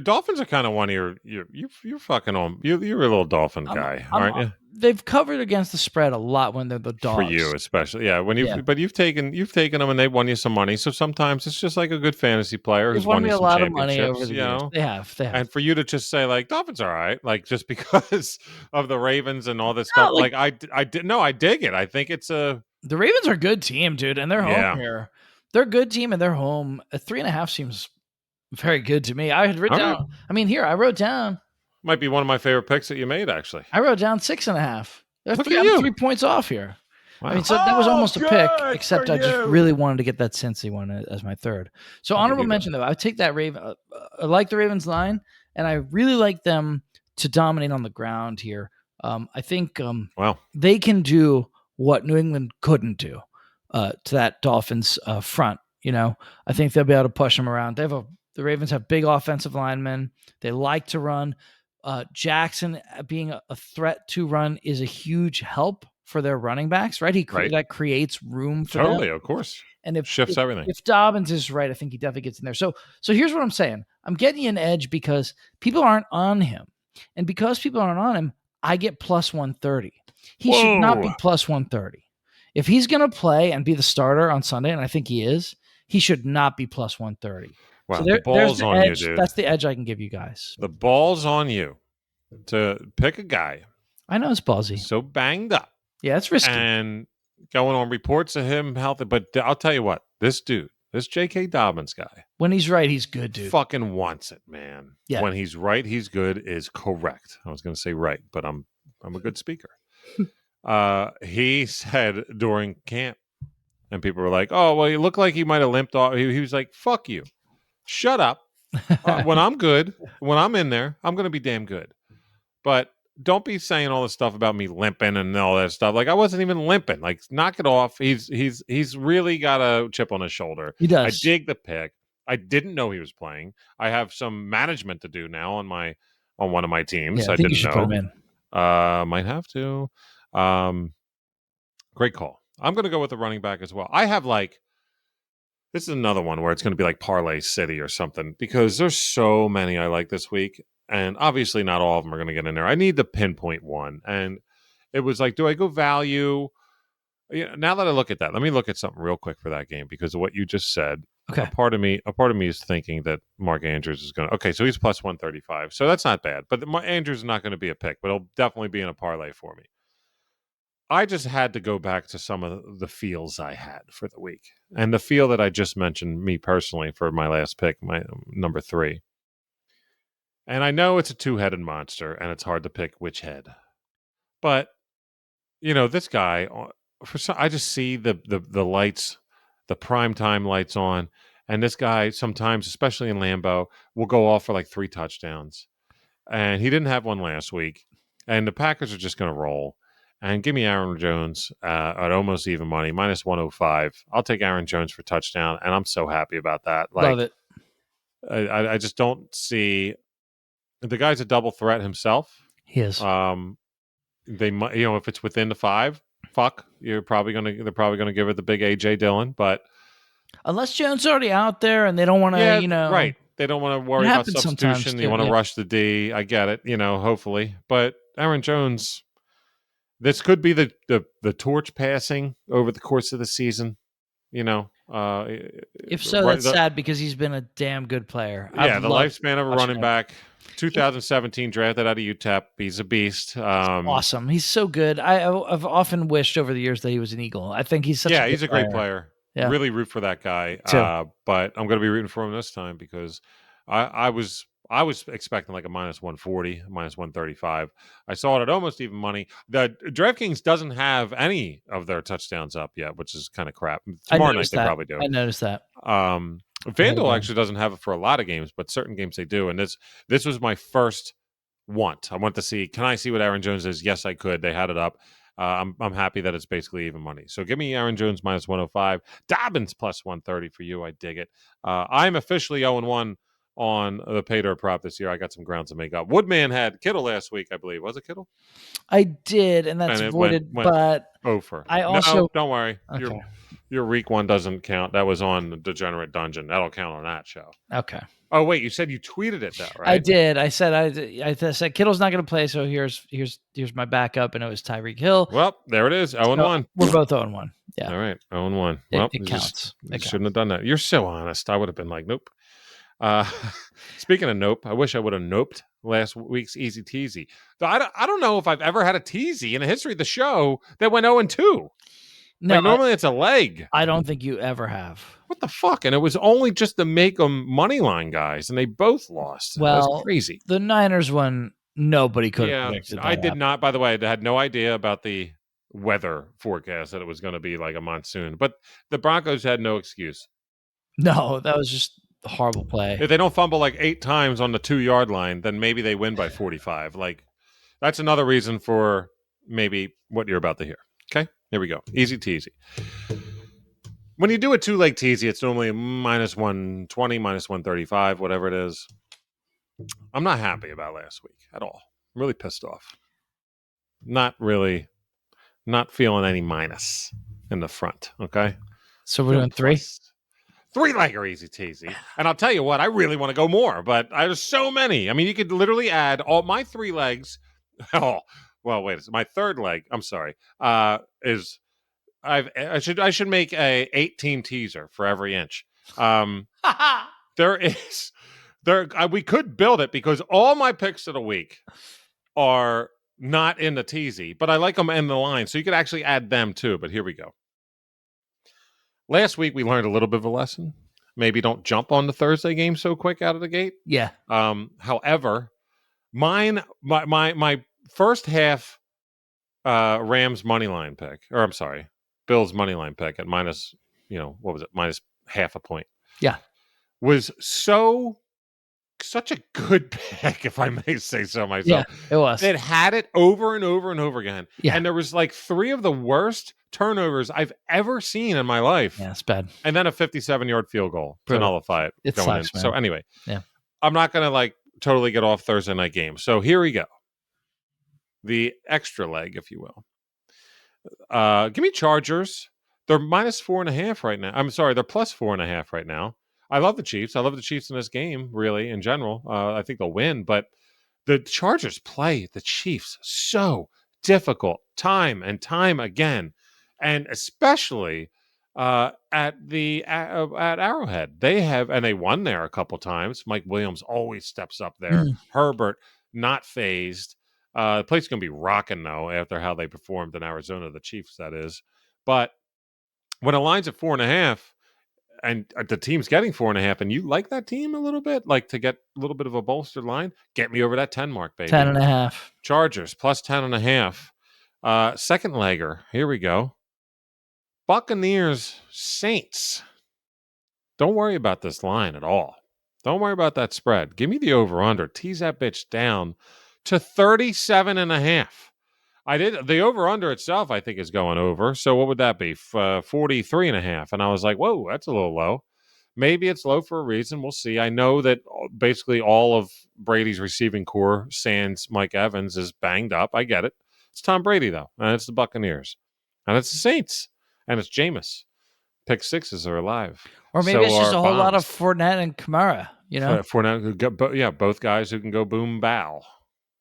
Dolphins are kind of one of you're fucking on. You're a little Dolphin guy, aren't you? They've covered against the spread a lot when they're the dogs. For you, especially, yeah. But you've taken them and they've won you some money. So sometimes it's just like a good fantasy player who's won you some lot of money over the years. They have. And for you to just say like Dolphins are all right, like just because of the Ravens and all this stuff, like I dig it. I think it's the Ravens are a good team, dude, and they're home here. They're a good team and they're home. 3.5 seems very good to me. I had written down. Right. I wrote down. Might be one of my favorite picks that you made, actually. I wrote down 6.5. I'm 3 points off here. Wow. So that was almost a pick, except I just really wanted to get that Cincy one as my third. So honorable mention, though, I take that Raven. I like the Ravens line, and I really like them to dominate on the ground here. I think they can do what New England couldn't do to that Dolphins front. I think they'll be able to push them around. The Ravens have big offensive linemen. They like to run. Jackson being a threat to run is a huge help for their running backs, right? That creates room for them. Totally, of course. And if shifts everything. If Dobbins is right, I think he definitely gets in there. So here's what I'm saying. I'm getting you an edge because people aren't on him. And because people aren't on him, I get +130. He should not be +130. If he's going to play and be the starter on Sunday, and I think he is, he should not be +130. Wow, the ball's on edge. you, dude. That's the edge I can give you guys. The ball's on you to pick a guy. I know it's ballsy. So banged up. Yeah, it's risky. And going on reports of him healthy. But I'll tell you what, this dude, this J.K. Dobbins guy. When he's right, he's good, dude. Fucking wants it, man. Yeah. When he's right, he's good is correct. I was going to say right, but I'm a good speaker. He said during camp, and people were like, oh, well, he looked like he might have limped off. He was like, fuck you. Shut up. When I'm good, when I'm in there, I'm going to be damn good. But don't be saying all this stuff about me limping and all that stuff. Like I wasn't even limping. Like knock it off. He's really got a chip on his shoulder. He does. I dig the pick. I didn't know he was playing. I have some management to do now on one of my teams. Yeah, I think you should put him in. Might have to. Great call. I'm going to go with the running back as well. I have this is another one where it's going to be like Parlay City or something because there's so many I like this week. And obviously not all of them are going to get in there. I need to pinpoint one. And it was like, do I go value? Now that I look at that, let me look at something real quick for that game because of what you just said. Okay. A part of me is thinking that Mark Andrews is going to. Okay, so he's plus 135, so that's not bad. But Andrews is not going to be a pick, but he'll definitely be in a parlay for me. I just had to go back to some of the feels I had for the week, and the feel that I just mentioned, me personally, for my last pick, my number 3. And I know it's a two-headed monster, and it's hard to pick which head, but this guy. I just see the lights, the primetime lights on, and this guy sometimes, especially in Lambeau, will go off for like 3 touchdowns, and he didn't have one last week. And the Packers are just going to roll. And give me Aaron Jones at almost even money, minus 105. I'll take Aaron Jones for touchdown, and I'm so happy about that. Love it. I just don't see the guy's a double threat himself. He is. They might, if it's within the 5. They're probably gonna give it the big AJ Dillon, but unless Jones is already out there and they don't want to, right? They don't want to worry about substitution. You want to rush the D. I get it, hopefully, but Aaron Jones, this could be the torch passing over the course of the season. If so, that's sad because he's been a damn good player. Yeah, the lifespan of a running back. 2017 drafted out of UTEP. He's a beast. Awesome. He's so good. I've often wished over the years that he was an Eagle. I think he's he's a great player. Yeah. Really root for that guy. But I'm going to be rooting for him this time because I was expecting like a minus 140, minus 135. I saw it at almost even money. The DraftKings doesn't have any of their touchdowns up yet, which is kind of crap. Tomorrow night they probably do. I noticed that. FanDuel actually doesn't have it for a lot of games, but certain games they do. And this was my first want. I want to see, can I see what Aaron Jones is? Yes, I could. They had it up. I'm happy that it's basically even money. So give me Aaron Jones minus 105. Dobbins plus 130 for you. I dig it. I'm officially 0-1 on the Paydirt prop this year. I got some ground to make up. Woodman had Kittle last week, I believe. Was it Kittle? I did, and that's voided, but over. I also... No, don't worry. Okay. Your week one doesn't count. That was on the Degenerate Dungeon. That'll count on that show. Okay. Oh, wait, you said you tweeted it, though, right? I did. I said Kittle's not going to play, so here's my backup, and it was Tyreek Hill. Well, there it is, 0-1. We're both 0-1. Yeah. All right, 0-1. Well, it counts. You shouldn't have done that. You're so honest. I would have been like, nope. Speaking of nope, I wish I would have noped last week's Easy Teasey. I don't know if I've ever had a Teasey in the history of the show that went 0-2. No, normally it's a leg. I don't think you ever have. What the fuck? And it was only just to make them money line guys, and they both lost. Well, that was crazy. The Niners one, nobody could have predicted that. I did not. By the way, I had no idea about the weather forecast that it was going to be like a monsoon. But the Broncos had no excuse. No, that was just a horrible play. If they don't fumble like 8 times on the 2-yard line, then maybe they win by 45. Like, that's another reason for maybe what you're about to hear. Okay? Here we go. Easy Teasey. When you do a 2-leg Teasey, it's normally a minus 120, minus 135, whatever it is. I'm not happy about last week at all. I'm really pissed off. Not feeling any minus in the front, okay? So we're doing 3? 3-legger Easy Teasey. And I'll tell you what, I really want to go more, but there's so many. I mean, you could literally add all my 3 legs. Oh, well, wait. My 3rd leg, I'm sorry, is I should make a 8-team teaser for every inch. We could build it because all my picks of the week are not in the teasy, but I like them in the line, so you could actually add them too. But here we go. Last week we learned a little bit of a lesson. Maybe don't jump on the Thursday game so quick out of the gate. Yeah. However, my first half Rams money line pick, or I'm sorry, Bills money line pick at minus, what was it? Minus half a point. Yeah. Was such a good pick, if I may say so myself. Yeah, it was. It had it over and over and over again. Yeah. And there was like 3 of the worst turnovers I've ever seen in my life. Yeah, it's bad. And then a 57-yard field goal to nullify it. It sucks, man. So anyway, yeah, I'm not going to totally get off Thursday night game. So here we go. The extra leg, if you will. Give me Chargers. They're minus 4.5 right now. I'm sorry, they're plus 4.5 right now. I love the Chiefs. I love the Chiefs in this game, really, in general. I think they'll win, but the Chargers play the Chiefs so difficult time and time again. And especially at Arrowhead. They won there a couple times. Mike Williams always steps up there. Herbert not phased. The place going to be rocking though after how they performed in Arizona, the Chiefs that is. But when a line's at 4.5 and the team's getting 4.5, and you like that team a little bit, like to get a little bit of a bolstered line, get me over that 10 mark, baby. 10.5. Chargers plus 10.5. Second legger. Here we go. Buccaneers Saints. Don't worry about this line at all. Don't worry about that spread. Give me the over-under. Tease that bitch down to 37.5. The over-under itself, I think, is going over. So what would that be? 43.5. And I was like, whoa, that's a little low. Maybe it's low for a reason. We'll see. I know that basically all of Brady's receiving core, sans Mike Evans, is banged up. I get it. It's Tom Brady, though. And it's the Buccaneers. And it's the Saints. And it's Jameis. Pick sixes are alive. Or maybe it's just a whole lot of Fournette and Kamara, Fournette, both guys who can go boom bow.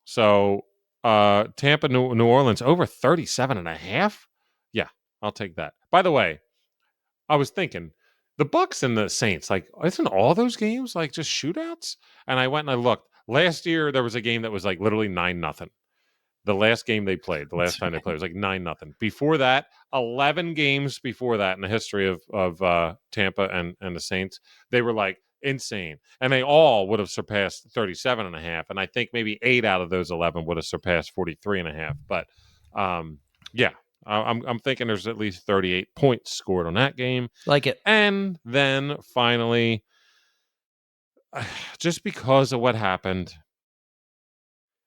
So Tampa, New Orleans, over 37.5? Yeah, I'll take that. By the way, I was thinking, the Bucs and the Saints, like, isn't all those games like just shootouts? And I went and I looked. Last year, there was a game that was like literally 9-0. The last game they played, the last time they played, was like 9-0. Before that, 11 games before that in the history of Tampa and the Saints, they were like insane. And they all would have surpassed 37.5. And I think maybe 8 out of those 11 would have surpassed 43.5. But yeah, I'm thinking there's at least 38 points scored on that game. Like it. And then finally, just because of what happened,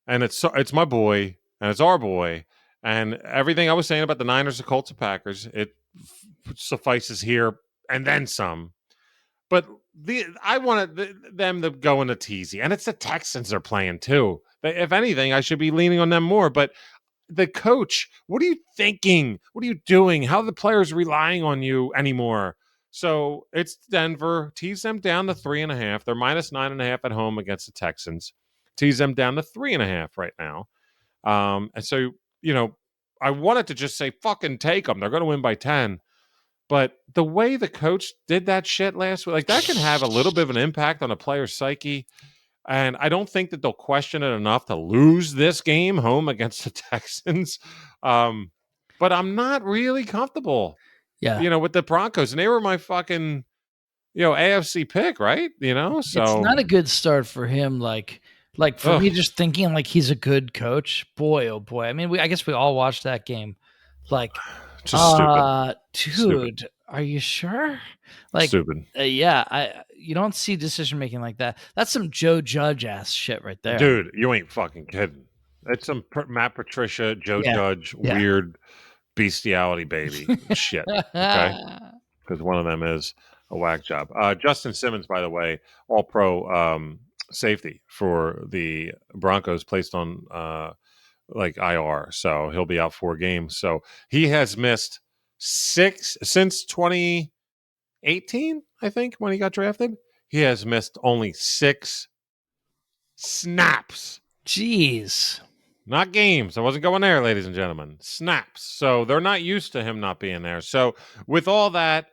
and it's my boy, and it's our boy, and everything I was saying about the Niners, the Colts, and Packers, it suffices here and then some. But I wanted them to go into Teasey, and it's the Texans they're playing too. If anything, I should be leaning on them more. But the coach, what are you thinking? What are you doing? How are the players relying on you anymore? So it's Denver. Tease them down to 3.5. They're minus 9.5 at home against the Texans. Tease them down to 3.5 right now. And so, I wanted to just say, fucking take them. They're going to win by 10. But the way the coach did that shit last week, like that can have a little bit of an impact on a player's psyche. And I don't think that they'll question it enough to lose this game home against the Texans. But I'm not really comfortable, with the Broncos. And they were my fucking, AFC pick, right? So it's not a good start for him. Like for me, just thinking like he's a good coach. Boy, oh boy. I mean, I guess we all watched that game. Like, just stupid. Dude, stupid. Are you sure? Like, stupid. You don't see decision making like that. That's some Joe Judge ass shit right there, dude. You ain't fucking kidding. It's some Matt Patricia, Joe Judge, weird bestiality baby shit. Okay, because one of them is a whack job. Justin Simmons, by the way, all pro safety for the Broncos, placed on IR, so he'll be out 4 games. So he has missed 6 since 2018, I think, when he got drafted. He has missed only 6 snaps. Jeez. Not games. I wasn't going there, ladies and gentlemen. Snaps. So they're not used to him not being there. So with all that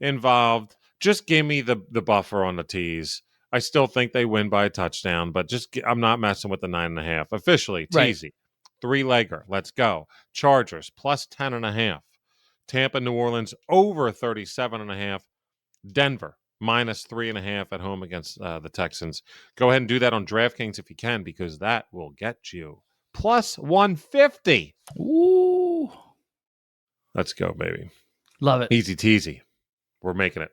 involved, just give me the buffer on the tees. I still think they win by a touchdown, but I'm not messing with the 9.5. Officially, Teasey. Right. 3-legger. Let's go. Chargers plus 10.5. Tampa, New Orleans over 37.5. Denver minus 3.5 at home against the Texans. Go ahead and do that on DraftKings if you can, because that will get you plus 150. Ooh. Let's go, baby. Love it. Easy teasy. We're making it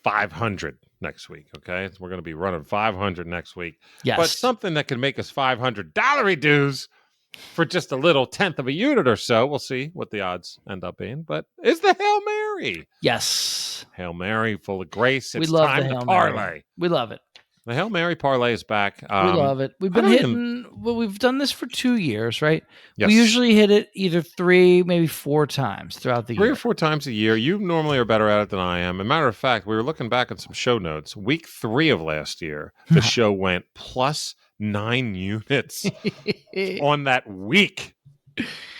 500 next week, okay? We're going to be running 500 next week. Yes. But something that can make us $500 dues for just a little tenth of a unit or so. We'll see what the odds end up being. But it's the Hail Mary. Yes. Hail Mary, full of grace. It's we love time the Hail to parlay. Mary. We love it. The Hail Mary parlay is back. We love it. We've been hitting. Well, we've done this for 2 years, right? Yes. We usually hit it either 3, maybe 4 times throughout the year. 3 or 4 times a year. You normally are better at it than I am. As a matter of fact, we were looking back at some show notes. Week 3 of last year, the show went plus 9 units on that week.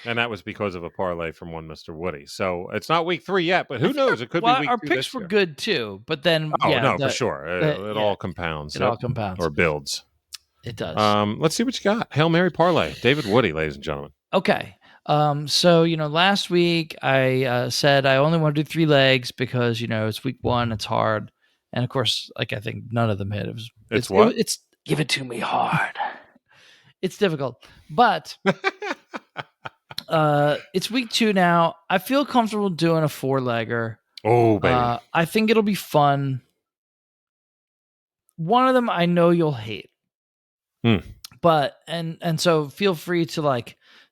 And that was because of a parlay from one Mr. Woody. So it's not week 3 yet, but who knows? It could be week 2 our picks were good too, but then for sure. It all compounds. It all compounds. Or builds. It does. Let's see what you got. Hail Mary parlay. David Woody, ladies and gentlemen. Okay. So, last week I said I only want to do 3 legs because, it's week 1, it's hard. And of course, I think none of them hit. It's what? It's give it to me hard. It's difficult, but it's week 2 now. I feel comfortable doing a 4-legger. Oh, baby. I think it'll be fun. One of them I know you'll hate. But and so feel free to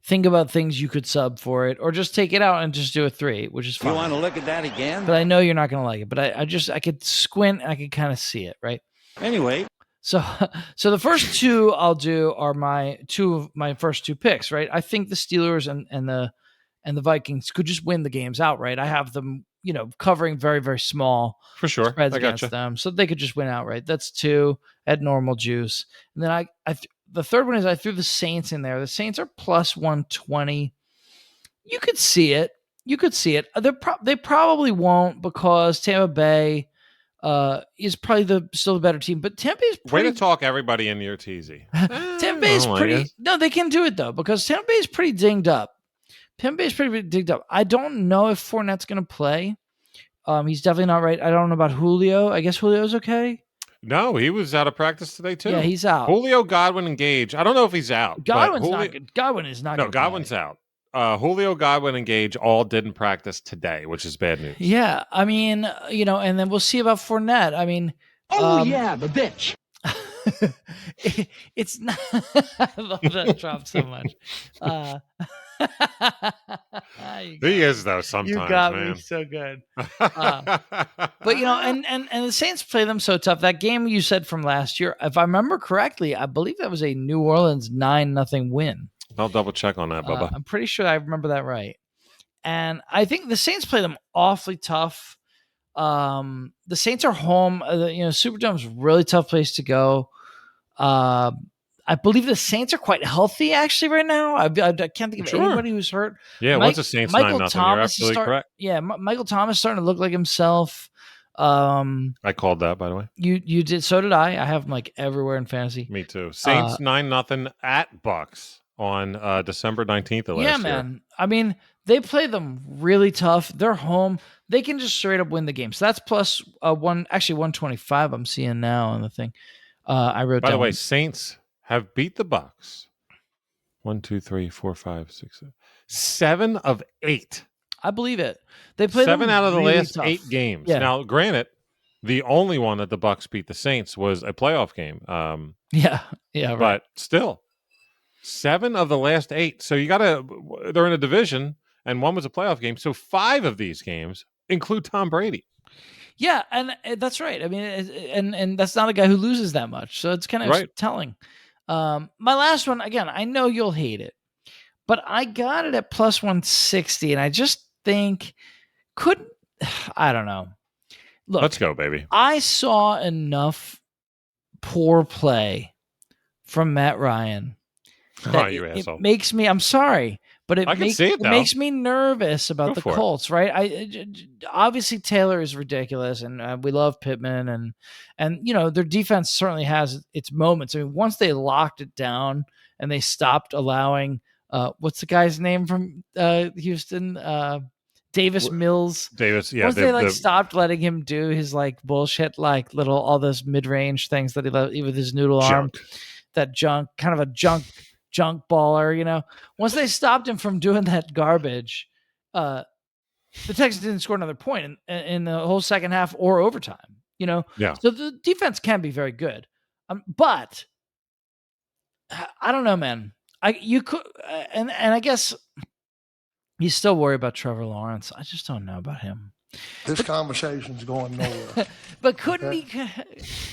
think about things you could sub for it, or just take it out and just do a 3, which is fine. You want to look at that again? But I know you're not going to like it. But I could squint, and I could kind of see it, right? Anyway. So the first 2 I'll do are my first 2 picks, right? I think the Steelers and the Vikings could just win the games outright. I have them, covering very, very small for sure spreads against them, so they could just win outright. That's 2 at normal juice. And then the third one is I threw the Saints in there. The Saints are plus 120. You could see it. They probably won't because Tampa Bay is probably still the better team, but Tampa Bay's way to talk everybody into your Teasey. Tampa Bay's pretty. No, they can do it though because Tampa Bay's pretty dinged up. I don't know if Fournette's going to play. He's definitely not right. I don't know about Julio. I guess Julio's okay. No, he was out of practice today too. Yeah, he's out. Julio, Godwin, and Gage. I don't know if he's out. Godwin's not good. Godwin is not. No, Godwin's out. Julio, Godwin, and Gage all didn't practice today, which is bad news. Yeah, I mean, and then we'll see about Fournette. I mean, the bitch. It's not. I love that drop so much. He is though. Sometimes you got man. Me so good. But and the Saints play them so tough. That game you said from last year, if I remember correctly, I believe that was a New Orleans 9-0 win. I'll double check on that, Bubba. I'm pretty sure I remember that right. And I think the Saints play them awfully tough. The Saints are home. Superdome's a really tough place to go. I believe the Saints are quite healthy actually right now. I can't think of anybody who's hurt. Yeah, once the Saints 9-0, you're absolutely correct. Yeah, Michael Thomas starting to look like himself. I called that, by the way. You did. So did I. I have them everywhere in fantasy. Me too. Saints 9-0 at Bucks on December 19th of last year. Yeah, man. I mean, they play them really tough. They're home. They can just straight up win the game. So that's plus 125 I'm seeing now on the thing. I wrote down. By the way, Saints have beat the Bucks. 1, 2, 3, 4, 5, 6, 7 of 8. I believe it. They played 7 out of the really last tough. 8 games. Yeah. Now, granted, the only one that the Bucks beat the Saints was a playoff game. Yeah, right. But still, 7 of the last 8. So they're in a division, and one was a playoff game. So 5 of these games include Tom Brady. Yeah, and that's right. I mean, and that's not a guy who loses that much. So it's kind of telling. My last one, again, I know you'll hate it, but I got it at plus 160, and I just think I don't know. Look, let's go, baby. I saw enough poor play from Matt Ryan. You asshole. It makes me, I'm sorry, but it makes me nervous about the Colts, right? Obviously Taylor is ridiculous, and we love Pittman, and their defense certainly has its moments. I mean, once they locked it down and they stopped allowing what's the guy's name from Houston? Davis Mills. Davis, yeah. Once they stopped letting him do his bullshit, all those mid-range things that he loved, with his noodle arm, that junk, kind of a junk baller, Once they stopped him from doing that garbage, the Texans didn't score another point in the whole second half or overtime, Yeah. So the defense can be very good. But I don't know, man. You could, and I guess you still worry about Trevor Lawrence. I just don't know about him. This conversation's going nowhere. But couldn't he?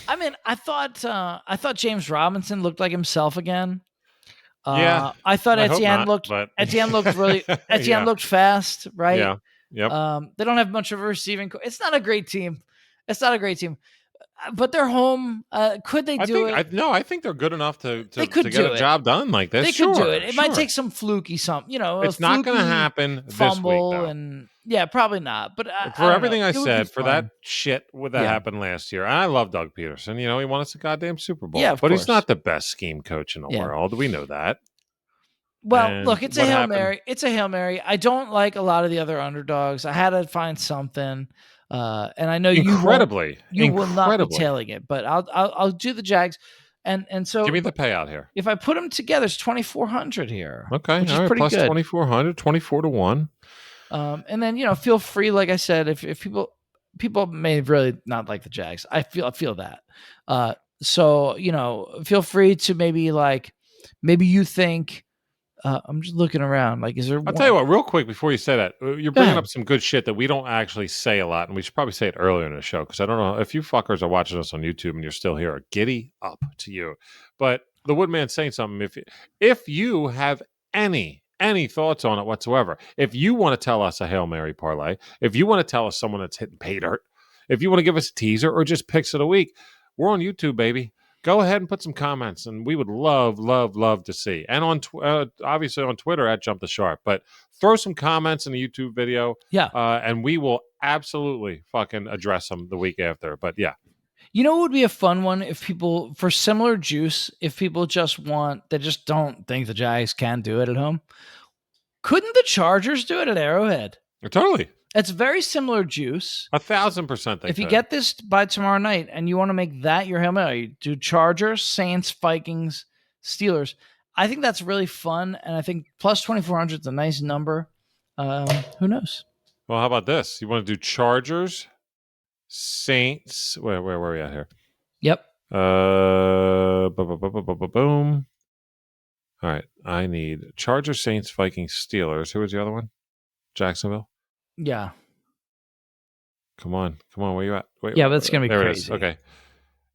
I mean, I thought James Robinson looked like himself again. Yeah, I thought Etienne looked really. Etienne looked fast, right? Yeah. Yep. They don't have much of a receiving. It's not a great team. But they're home. Could they do it? No, I think they're good enough to get a job done like this. They could do it. It might take some fluky something, It's not going to happen this week, though. And probably not. But for everything I said, for that shit that happened last year, I love Doug Peterson. He won us a goddamn Super Bowl. Yeah, but he's not the best scheme coach in the world. We know that. Well, look, it's a Hail Mary. It's a Hail Mary. I don't like a lot of the other underdogs. I had to find something. And I know you will not be tailing it, but I'll do the Jags, and so give me the payout here. If I put them together, it's 2,400 here. Okay, which all right, pretty plus good. 2,400, 24 to 1. And then feel free, like I said, if people may really not like the Jags, I feel that. So feel free to maybe you think. I'm just looking around. Is there? I'll tell you what, real quick before you say that, you're bringing up some good shit that we don't actually say a lot, and we should probably say it earlier in the show because I don't know if you fuckers are watching us on YouTube and you're still here. Giddy up to you! But the Woodman's saying something. If you have any thoughts on it whatsoever, if you want to tell us a Hail Mary parlay, if you want to tell us someone that's hitting pay dirt, if you want to give us a teaser or just picks of the week, we're on YouTube, baby. Go ahead and put some comments, and we would love to see. And on obviously on Twitter at Jump the Sharp, but throw some comments in the YouTube video, and we will absolutely fucking address them the week after. But yeah, what would be a fun one if people for similar juice, if people they just don't think the Jags can do it at home. Couldn't the Chargers do it at Arrowhead? Totally. It's very similar juice. 1,000%. If you get this by tomorrow night and you want to make that your Hail Mary, do Chargers, Saints, Vikings, Steelers. I think that's really fun, and I think plus 2,400 is a nice number. Who knows? Well, how about this? You want to do Chargers, Saints? Where are we at here? Yep. Boom. All right. I need Chargers, Saints, Vikings, Steelers. Who was the other one? Jacksonville. Yeah. Come on. Where you at? Wait, yeah, but it's going to be there crazy. It is. Okay.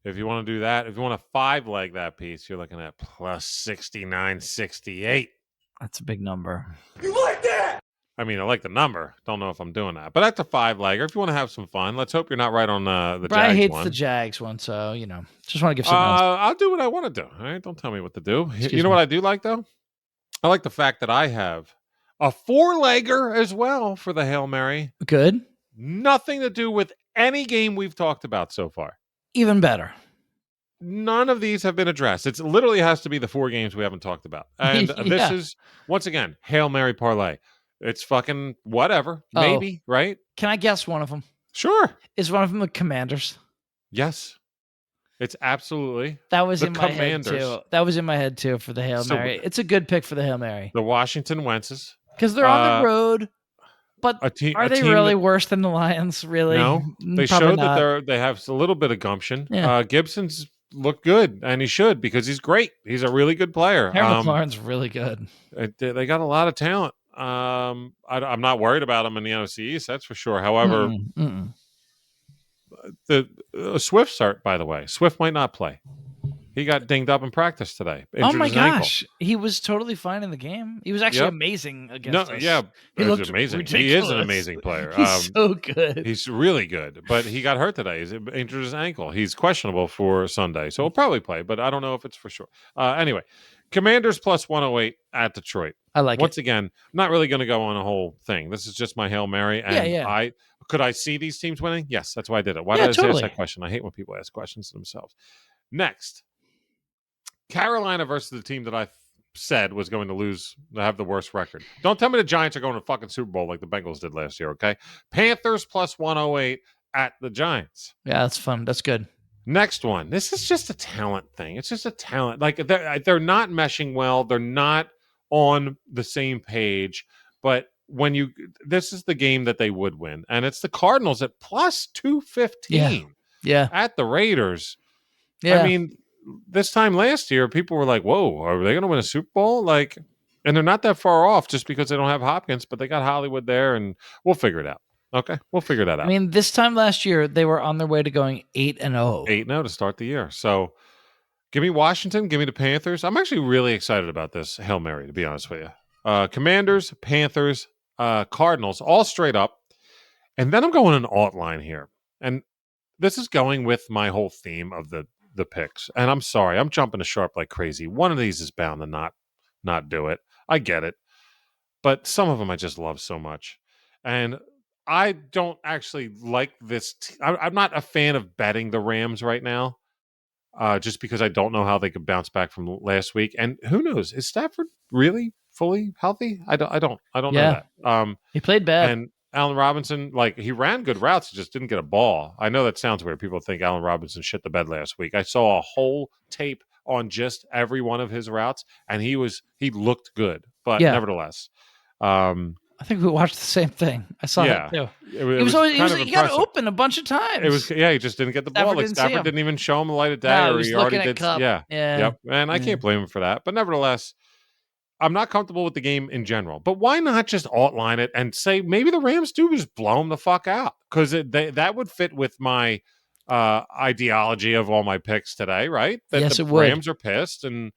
If you want to do that, if you want to 5-leg that piece, you're looking at plus 69.68. That's a big number. You like that? I mean, I like the number. Don't know if I'm doing that. But that's a 5-legger. If you want to have some fun, let's hope you're not right on the Brian Jags hates one. the Jags one, so, just want to give something else. I'll do what I want to do. All right? Don't tell me what to do. You know what I do like, though? I like the fact that I have a 4-legger as well for the Hail Mary. Good. Nothing to do with any game we've talked about so far. Even better. None of these have been addressed. It literally has to be the 4 games we haven't talked about. And This is, once again, Hail Mary parlay. It's fucking whatever. Maybe, right? Can I guess one of them? Sure. Is one of them the Commanders? Yes. It's absolutely. That was in my head, too. That was in my head, too, for the Hail Mary. It's a good pick for the Hail Mary. The Washington Wentzes. Because they're on the road. But are they really worse than the Lions? Really? No. They showed that they have a little bit of gumption. Yeah. Gibson's looked good, and he should because he's great. He's a really good player. Terry McLaurin's really good. They got a lot of talent. I'm not worried about him in the NFC East, that's for sure. However, the Swift start, by the way, Swift might not play. He got dinged up in practice today. Oh my gosh, he was totally fine in the game. He was actually amazing against us. Yeah, he looked amazing. Ridiculous. He is an amazing player. He's so good. He's really good, but he got hurt today. He's injured his ankle. He's questionable for Sunday, so he'll probably play, but I don't know if it's for sure. Anyway, Commanders plus 108 at Detroit. I like Once again, I'm not really going to go on a whole thing. This is just my Hail Mary. And could I see these teams winning? Yes, that's why I did it. Why did I ask that question? I hate when people ask questions to themselves. Next, Carolina versus the team that I said was going to have the worst record. Don't tell me the Giants are going to fucking Super Bowl like the Bengals did last year, okay? Panthers plus 108 at the Giants. Yeah, that's fun. That's good. Next one. This is just a talent thing. It's just a talent. Like they're not meshing well. They're not on the same page. But this is the game that they would win, and it's the Cardinals at plus 215. Yeah. At the Raiders. Yeah. I mean, this time last year, people were like, "Whoa, are they going to win a Super Bowl?" Like, and they're not that far off just because they don't have Hopkins, but they got Hollywood there, and we'll figure it out. Okay, we'll figure that out. I mean, this time last year, they were on their way to going 8-0. 8-0 to start the year. So, give me Washington. Give me the Panthers. I'm actually really excited about this Hail Mary, to be honest with you. Commanders, Panthers, Cardinals, all straight up. And then I'm going an alt line here. And this is going with my whole theme of the picks. And I'm sorry, I'm jumping to sharp like crazy. One of these is bound to not do it. I get it. But some of them I just love so much. And I don't actually like this. I'm not a fan of betting the Rams right now, just because I don't know how they could bounce back from last week. And who knows? Is Stafford really fully healthy? I don't know that. He played bad. And Allen Robinson, like, he ran good routes, he just didn't get a ball. I know that sounds weird. People think Allen Robinson shit the bed last week. I saw a whole tape on just every one of his routes, and he looked good. But nevertheless, I think we watched the same thing. I saw that too. He got open a bunch of times. He just didn't get the ball. Like, Stafford didn't even show him the light of day, or he already did. Cup. Yeah. Yep. And I can't blame him for that. But nevertheless, I'm not comfortable with the game in general. But why not just outline it and say maybe the Rams do just blow them the fuck out? Because that would fit with my ideology of all my picks today, right? That yes, the it would. Rams are pissed and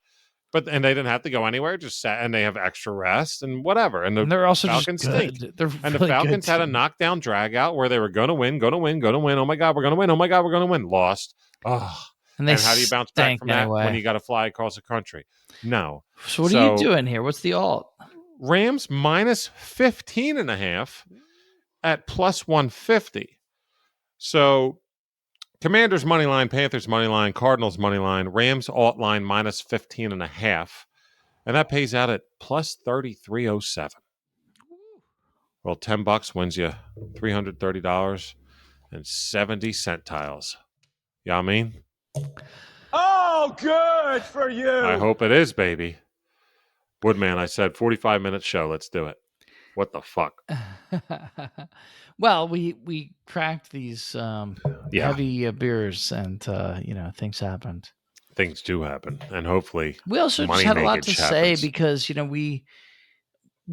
they didn't have to go anywhere, just sat, and they have extra rest and whatever. And they're also Falcons just good. stink. They're and really the Falcons had a knockdown drag out where they were going to win. Oh my God, we're going to win. Oh my God, we're going to win. Lost. Oh. And how do you bounce back from that when you got to fly across the country? No. So what are you doing here? What's the alt? Rams minus 15.5 at plus 150. So Commanders money line, Panthers money line, Cardinals money line, Rams alt line minus 15.5. And that pays out at plus 33.07. Well, $10 wins you $330 and 70 centiles. You know what I mean? Oh, good for you. I hope it is, baby. Woodman, I said 45-minute show. Let's do it. What the fuck? Well, we cracked these heavy beers, and things happened. Things do happen, and hopefully we also just had a lot to say because we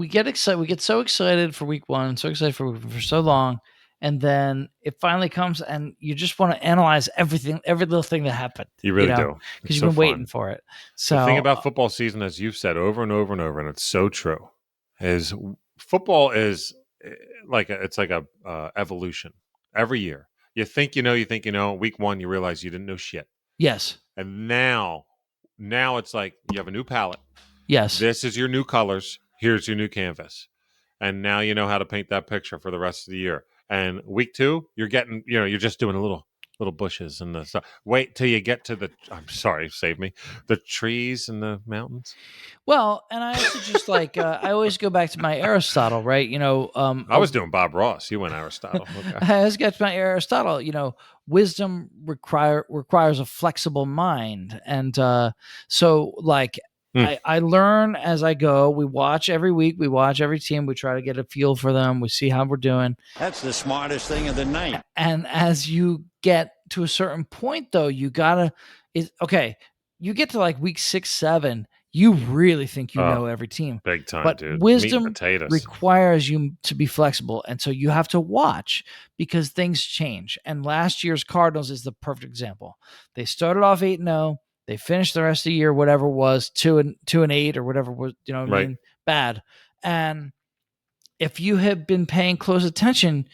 get excited. We get so excited for week one, so excited for so long, and then it finally comes, and you just want to analyze everything, every little thing that happened. You really do, because you've been waiting for it. So the thing about football season, as you've said over and over and over, and it's so true, is football is like a evolution every year. You think you know. Week one, you realize you didn't know shit. Yes. And now it's like you have a new palette. Yes. This is your new colors. Here's your new canvas. And now you know how to paint that picture for the rest of the year. And week two, you're getting, you're just doing a little bushes and the stuff. Wait till you get to save me, the trees and the mountains. Well, and I also just I always go back to my Aristotle, right? I was doing Bob Ross. You went Aristotle. Okay. I always get to my Aristotle. Wisdom requires a flexible mind, and I learn as I go. We watch every week. We watch every team. We try to get a feel for them. We see how we're doing. That's the smartest thing of the night. And as you get to a certain point, though, you get to like week 6, 7. You really think you know every team. Big time, but dude. Wisdom requires you to be flexible. And so you have to watch because things change. And last year's Cardinals is the perfect example. They started off 8-0. They finished the rest of the year, whatever it was, 2-8 or whatever was, bad. And if you had been paying close attention,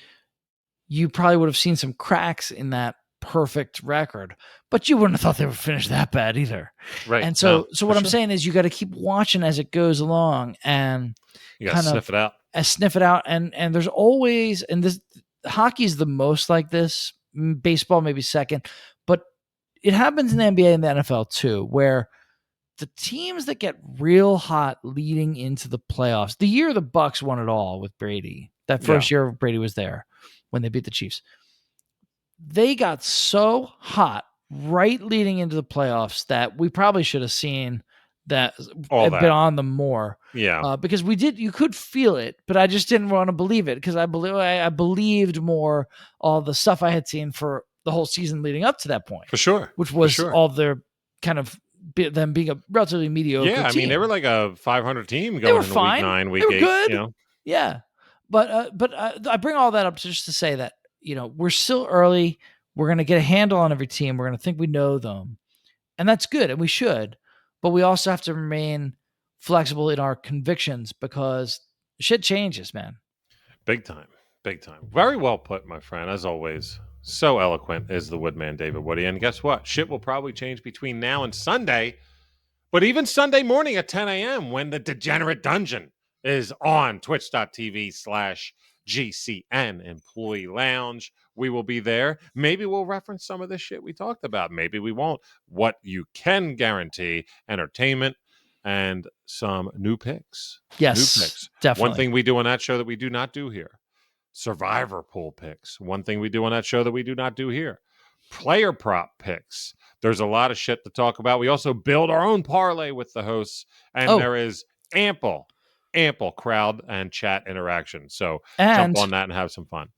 you probably would have seen some cracks in that perfect record, but you wouldn't have thought they would finish that bad either. Right. And so what I'm saying is you got to keep watching as it goes along, and you got to sniff it out. Sniff it out. And there's always, and this hockey is the most like this, baseball maybe second, but it happens in the NBA and the NFL too, where the teams that get real hot leading into the playoffs, the year the Bucks won it all with Brady, that first year Brady was there when they beat the Chiefs, they got so hot right leading into the playoffs that we probably should have seen that been on them more. Yeah. Because you could feel it, but I just didn't want to believe it because I believed more all the stuff I had seen for the whole season leading up to that point. For sure. Which was all their kind of them being a relatively mediocre team. I mean, they were like a 500 team going into week 9, week 8. They were good. Yeah. But I bring all that up just to say that, we're still early. We're going to get a handle on every team. We're going to think we know them. And that's good, and we should. But we also have to remain flexible in our convictions because shit changes, man. Big time. Big time. Very well put, my friend, as always. So eloquent is the Woodman, David Woody. And guess what? Shit will probably change between now and Sunday. But even Sunday morning at 10 a.m. when the Degenerate Dungeon is on twitch.tv/GCN Employee Lounge. We will be there. Maybe we'll reference some of this shit we talked about. Maybe we won't. What you can guarantee, entertainment and some new picks. Yes, new picks. definitely. One thing we do on that show that we do not do here. Survivor pool picks. One thing we do on that show that we do not do here. Player prop picks. There's a lot of shit to talk about. We also build our own parlay with the hosts, and there is ample crowd and chat interaction. So jump on that and have some fun.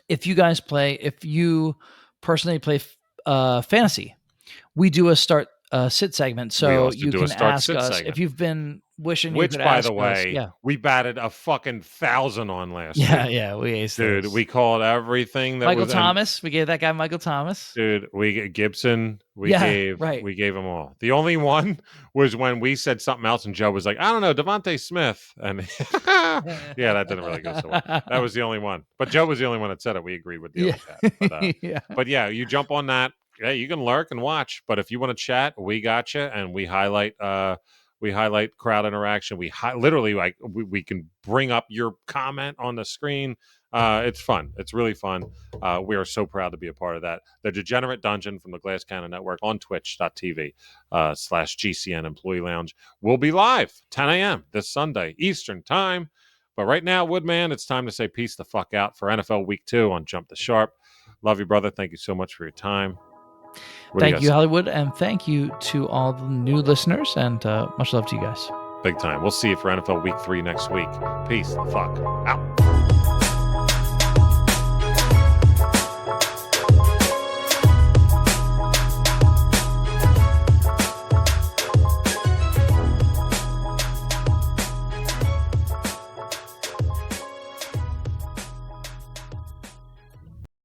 If you guys play, if you personally play fantasy, we do a start sit segment, so you can ask us segment. If you've been wishing. Which, you could by ask the way, us, we batted a fucking 1,000 on last week. Yeah, we aced dude. those. We called everything that Michael Thomas. We gave that guy Michael Thomas. Dude, we Gibson. We gave them all. The only one was when we said something else, and Joe was like, "I don't know, Devontae Smith," and yeah, that didn't really go so well. That was the only one, but Joe was the only one that said it. We agreed with the other cat. But yeah, you jump on that. Yeah, you can lurk and watch, but if you want to chat, we got you, and we highlight crowd interaction. We literally we can bring up your comment on the screen. It's fun. It's really fun. We are so proud to be a part of that. The Degenerate Dungeon from the Glass Cannon Network on twitch.tv/GCN Employee Lounge will be live 10 a.m. this Sunday Eastern Time. But right now, Woodman, it's time to say peace the fuck out for NFL Week 2 on Jump the Sharp. Love you, brother. Thank you so much for your time. Thank you, Hollywood, and thank you to all the new listeners, and much love to you guys. Big time. We'll see you for NFL Week 3 next week. Peace the fuck out.